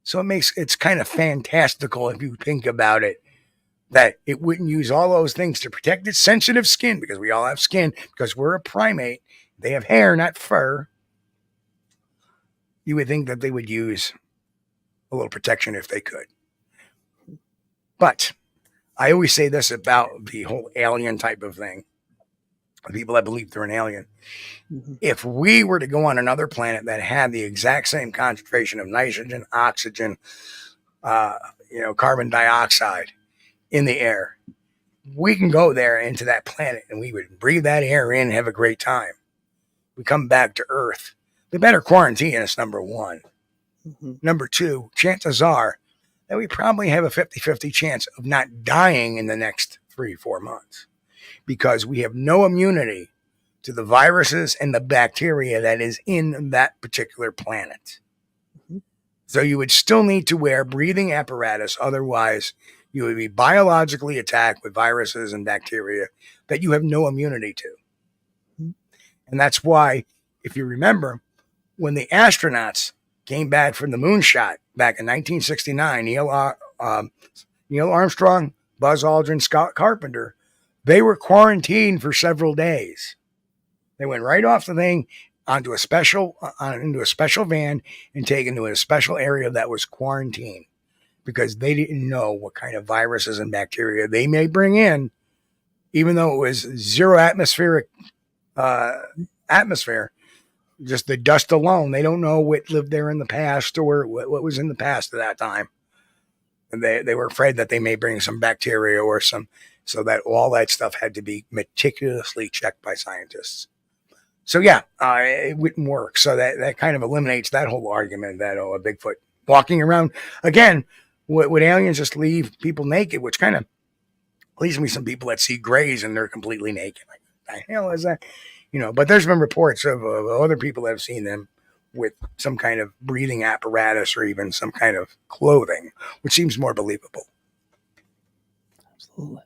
So it's kind of fantastical if you think about it, that it wouldn't use all those things to protect its sensitive skin, because we all have skin, because we're a primate. They have hair, not fur. You would think that they would use a little protection if they could. But I always say this about the whole alien type of thing. People that believe they're an alien. Mm-hmm. If we were to go on another planet that had the exact same concentration of nitrogen, oxygen, carbon dioxide in the air, we can go there into that planet and we would breathe that air in and have a great time. We come back to Earth. They better quarantine us, number one. Mm-hmm. Number two, chances are that we probably have a 50-50 chance of not dying in the next 3-4 months because we have no immunity to the viruses and the bacteria that is in that particular planet. So you would still need to wear breathing apparatus. Otherwise, you would be biologically attacked with viruses and bacteria that you have no immunity to. And that's why, if you remember, when the astronauts came back from the moonshot back in 1969, Neil Armstrong, Buzz Aldrin, Scott Carpenter, they were quarantined for several days. They went right off the thing into a special van and taken to a special area that was quarantined because they didn't know what kind of viruses and bacteria they may bring in, even though it was zero atmosphere, just the dust alone. They don't know what lived there in the past or what was in the past at that time. And they were afraid that they may bring some bacteria or so that all that stuff had to be meticulously checked by scientists. So yeah, it wouldn't work. So that kind of eliminates that whole argument that, a Bigfoot walking around. Again, would aliens just leave people naked, which kind of leaves me some people that see grays and they're completely naked. Like, what the hell is that? But there's been reports of other people that have seen them with some kind of breathing apparatus or even some kind of clothing, which seems more believable. Absolutely.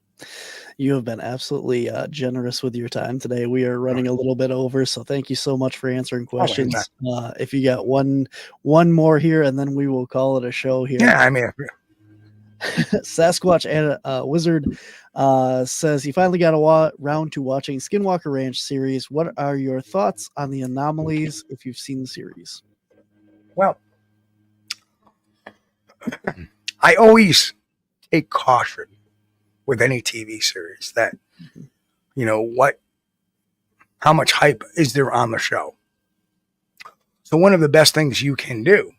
You have been absolutely generous with your time today. We are running a little bit over, so thank you so much for answering questions. If you got one more here, and then we will call it a show here. Yeah, I mean, Sasquatch and Wizard says he finally got around to watching Skinwalker Ranch series. What are your thoughts on the anomalies if you've seen the series? Well, I always take caution with any TV series that, how much hype is there on the show? So one of the best things you can do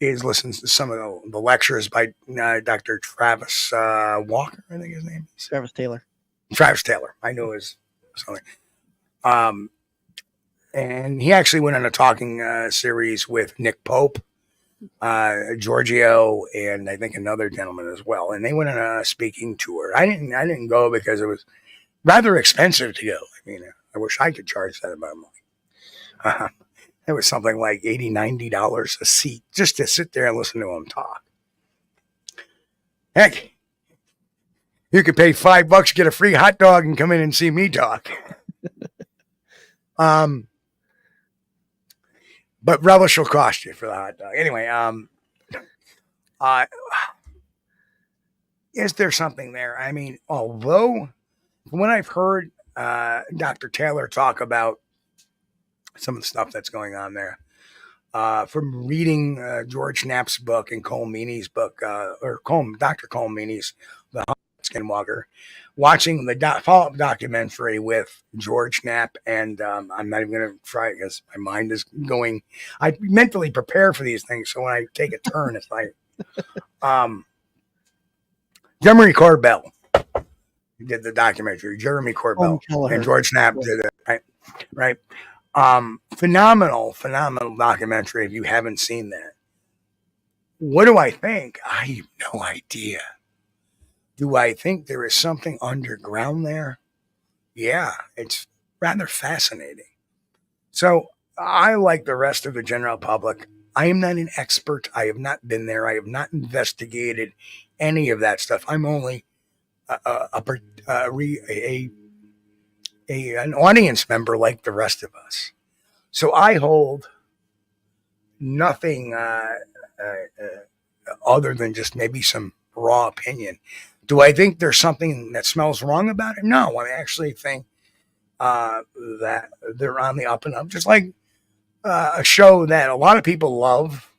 is listen to some of the lectures by Dr. Travis Walker, I think his name is. Travis Taylor. I knew it was something. And he actually went on a talking series with Nick Pope, Giorgio, and I think another gentleman as well. And they went on a speaking tour. I didn't go because it was rather expensive to go. I mean, I wish I could charge that amount of money. It was something like $80, $90 a seat just to sit there and listen to him talk. Heck, you could pay $5, get a free hot dog, and come in and see me talk. But relish will cost you for the hot dog. Anyway, is there something there? I mean, although when I've heard Dr. Taylor talk about some of the stuff that's going on there, from reading George Knapp's book and Cole Meany's book, Dr. Cole Meany's The Skinwalker, watching the follow-up documentary with George Knapp, and I'm not even going to try it because my mind is going. I mentally prepare for these things, so when I take a turn, it's like Jeremy Corbell did the documentary. Jeremy Corbell and George Knapp did it. Right. Phenomenal documentary. If you haven't seen that, what do I think? I have no idea. Do I think there is something underground there? Yeah, it's rather fascinating. So I, like the rest of the general public, I am not an expert. I have not been there. I have not investigated any of that stuff. I'm only an audience member like the rest of us. So I hold nothing other than just maybe some raw opinion. Do I think there's something that smells wrong about it? No, I actually think that they're on the up and up, just like a show that a lot of people love,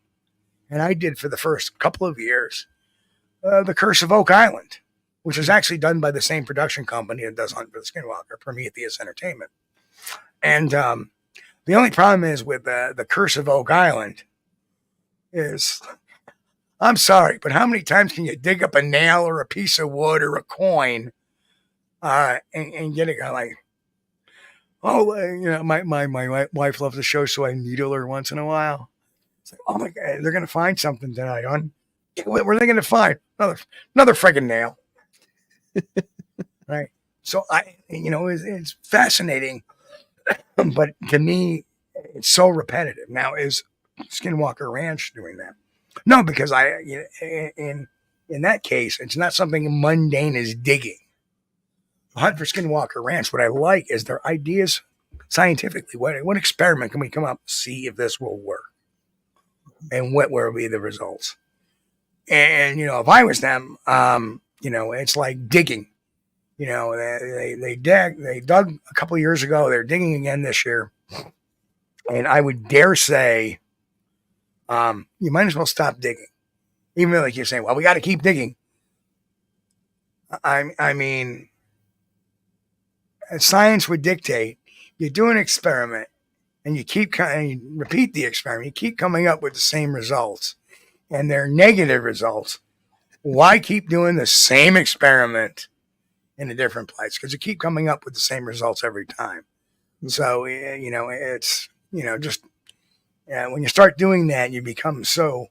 and I did for the first couple of years, The Curse of Oak Island, which is actually done by the same production company that does Hunt for the Skinwalker, Prometheus Entertainment. And the only problem is with The Curse of Oak Island is, I'm sorry, but how many times can you dig up a nail or a piece of wood or a coin and get it like, my wife loves the show, so I needle her once in a while. It's like, oh my God, they're going to find something tonight, hon. What were they going to find? Another friggin' nail. Right. So it's fascinating, but to me, it's so repetitive. Now, is Skinwalker Ranch doing that? No, because in that case, it's not something mundane as digging. Hunt for Skinwalker Ranch. What I like is their ideas scientifically. What experiment can we come up and see if this will work, and what will be the results? And if I was them, it's like digging. They dug a couple of years ago. They're digging again this year, and I would dare say, you might as well stop digging. Even though you're saying, well, we got to keep digging. I mean, science would dictate you do an experiment and you repeat the experiment. You keep coming up with the same results, and they're negative results. Why keep doing the same experiment in a different place? Because you keep coming up with the same results every time. So, it's, just when you start doing that, you become so,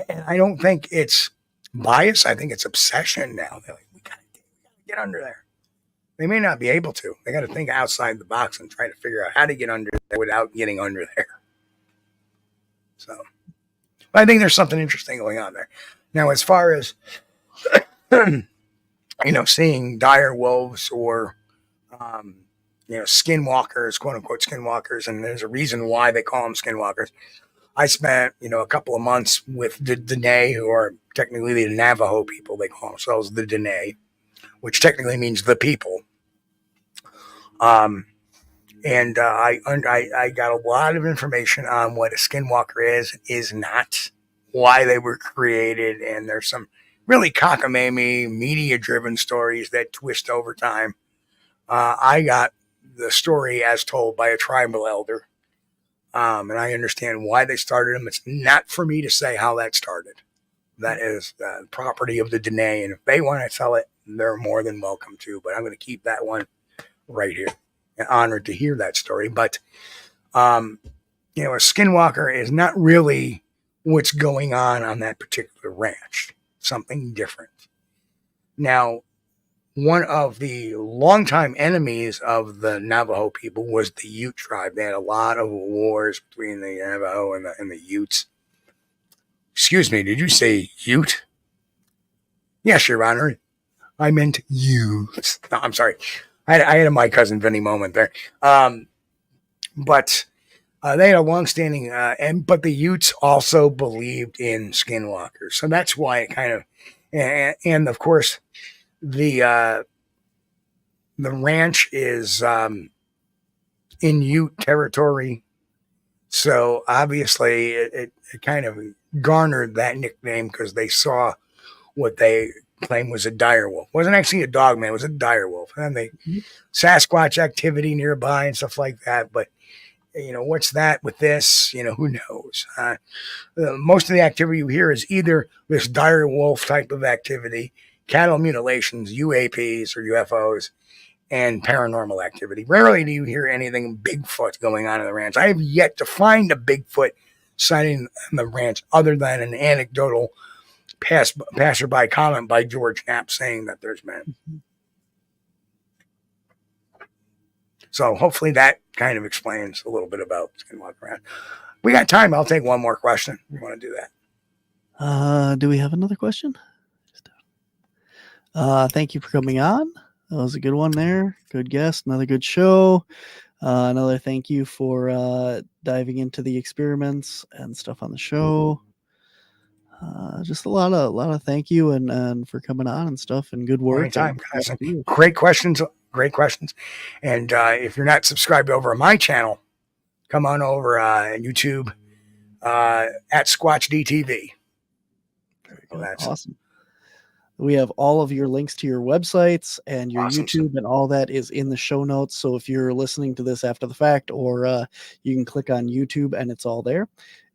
and I don't think it's bias. I think it's obsession now. They're like, we got to get under there. They may not be able to. They got to think outside the box and try to figure out how to get under there without getting under there. So I think there's something interesting going on there. Now, as far as, seeing dire wolves or, skinwalkers, quote unquote skinwalkers, and there's a reason why they call them skinwalkers. I spent, a couple of months with the Dene, who are technically the Navajo people. They call themselves the Dene, which technically means the people. And I got a lot of information on what a skinwalker is not, why they were created, and there's some really cockamamie, media-driven stories that twist over time. I got the story as told by a tribal elder, and I understand why they started them. It's not for me to say how that started. That is the property of the Dene, and if they want to tell it, they're more than welcome to. But I'm going to keep that one right here. I'm honored to hear that story. But, a skinwalker is not really what's going on that particular ranch. Something different. Now, one of the longtime enemies of the Navajo people was the Ute tribe. They had a lot of wars between the Navajo and the Utes. Excuse me, did you say Ute? Yes, Your Honor. I meant Utes. No, I'm sorry. I had a my cousin Vinny moment there. But they had a long-standing, but the Utes also believed in skinwalkers. So that's why it kind of, and of course, the ranch is in Ute territory. So obviously it kind of garnered that nickname because they saw what they claimed was a dire wolf. It wasn't actually a Dogman, it was a dire wolf. And they Sasquatch activity nearby and stuff like that. But what's that with this? Who knows? Most of the activity you hear is either this dire wolf type of activity, cattle mutilations, UAPs or UFOs, and paranormal activity. Rarely do you hear anything Bigfoot going on in the ranch. I have yet to find a Bigfoot sighting in the ranch other than an anecdotal passerby comment by George Knapp saying that there's been. So hopefully that kind of explains a little bit about Skinwalker Ranch. We got time. I'll take one more question. You want to do that? Do we have another question? Thank you for coming on. That was a good one there. Good guest. Another good show. Another thank you for diving into the experiments and stuff on the show. Just a lot of thank you and for coming on and stuff and good work. Anytime, guys. Great questions. Great questions. And if you're not subscribed over on my channel, come on over YouTube at SquatchDTV. So that's awesome. We have all of your links to your websites and your YouTube and all that is in the show notes. So if you're listening to this after the fact, or you can click on YouTube and it's all there.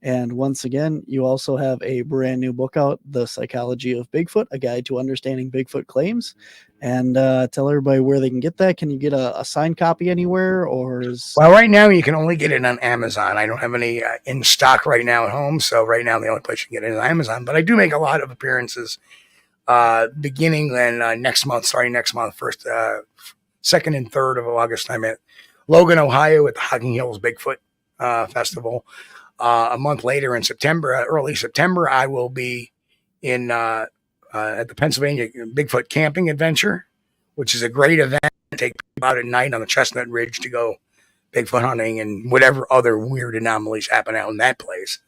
And once again, you also have a brand new book out, The Psychology of Bigfoot, A Guide to Understanding Bigfoot Claims. and tell everybody where they can get that. Can you get a signed copy anywhere, or is... Well, right now you can only get it on Amazon. I don't have any in stock right now at home, so right now the only place you can get it is Amazon. But I do make a lot of appearances beginning then next month, starting next month, first, 2nd and 3rd of August. I'm at Logan, Ohio at the Hocking Hills Bigfoot Festival. A month later in September, early September, I will be in at the Pennsylvania Bigfoot Camping Adventure, which is a great event. Take people out at night on the Chestnut Ridge to go Bigfoot hunting and whatever other weird anomalies happen out in that place.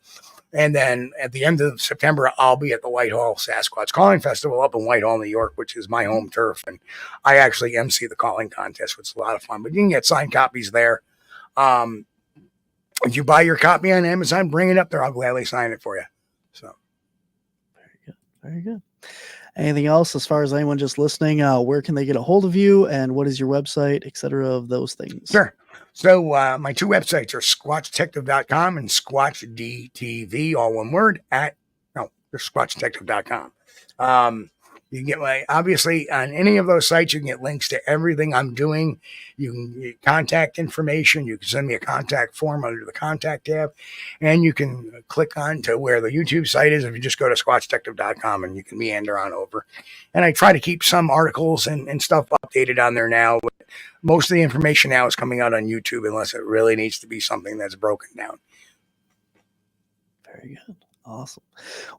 And then at the end of September, I'll be at the Whitehall Sasquatch Calling Festival up in Whitehall, New York, which is my home turf. And I actually MC the calling contest, which is a lot of fun. But you can get signed copies there. If you buy your copy on Amazon, bring it up there. I'll gladly sign it for you. So very good. Very good. Anything else as far as anyone just listening? Where can they get a hold of you, and what is your website, etc. of those things? Sure. So my two websites are squatchdetective.com and squatchdtv, all one word, just squatchdetective.com. You can get obviously on any of those sites, you can get links to everything I'm doing. You can get contact information. You can send me a contact form under the contact tab, and you can click on to where the YouTube site is. If you just go to squatchdetective.com, and you can meander on over. And I try to keep some articles and stuff updated on there now. But most of the information now is coming out on YouTube, unless it really needs to be something that's broken down. Very good. Awesome.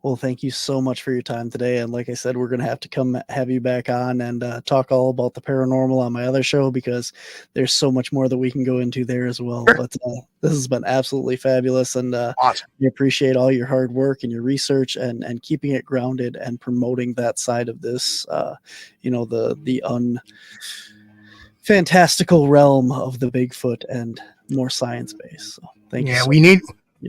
Well, thank you so much for your time today. And like I said, we're going to have to come have you back on and talk all about the paranormal on my other show, because there's so much more that we can go into there as well. Sure. But this has been absolutely fabulous. And awesome. We appreciate all your hard work and your research and keeping it grounded and promoting that side of this, the fantastical realm of the Bigfoot and more science-based. So thank you. Yeah, so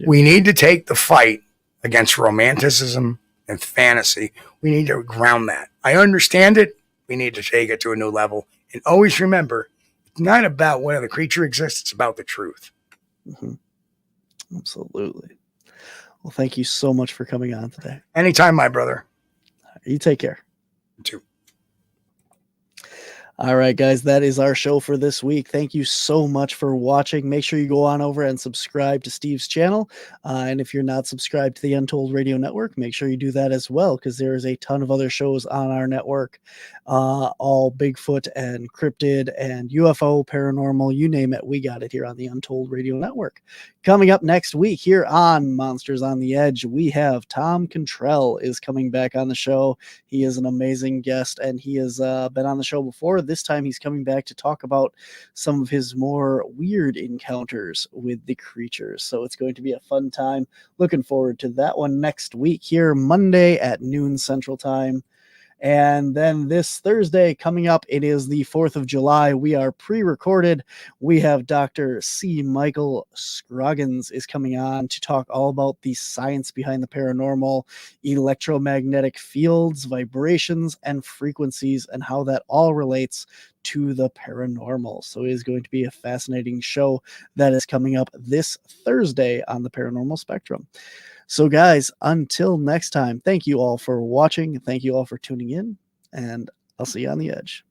we need to take the fight against romanticism and fantasy. We need to ground that. I understand it. We need to take it to a new level. And always remember, it's not about whether the creature exists. It's about the truth. Mm-hmm. Absolutely. Well, thank you so much for coming on today. Anytime, my brother. You take care. You too. All right, guys, that is our show for this week. Thank you so much for watching. Make sure you go on over and subscribe to Steve's channel. And if you're not subscribed to the Untold Radio Network, make sure you do that as well, because there is a ton of other shows on our network. All Bigfoot and Cryptid and UFO, paranormal, you name it. We got it here on the Untold Radio Network. Coming up next week here on Monsters on the Edge, we have Tom Cantrell is coming back on the show. He is an amazing guest, and he has been on the show before. This time he's coming back to talk about some of his more weird encounters with the creatures. So it's going to be a fun time. Looking forward to that one next week here, Monday at noon Central Time. And then this Thursday coming up, it is the 4th of July. We are pre-recorded. We have Dr. C. Michael Scroggins is coming on to talk all about the science behind the paranormal, electromagnetic fields, vibrations, and frequencies, and how that all relates to the paranormal. So it is going to be a fascinating show that is coming up this Thursday on the Paranormal Spectrum. So guys, until next time, thank you all for watching. Thank you all for tuning in, and I'll see you on the edge.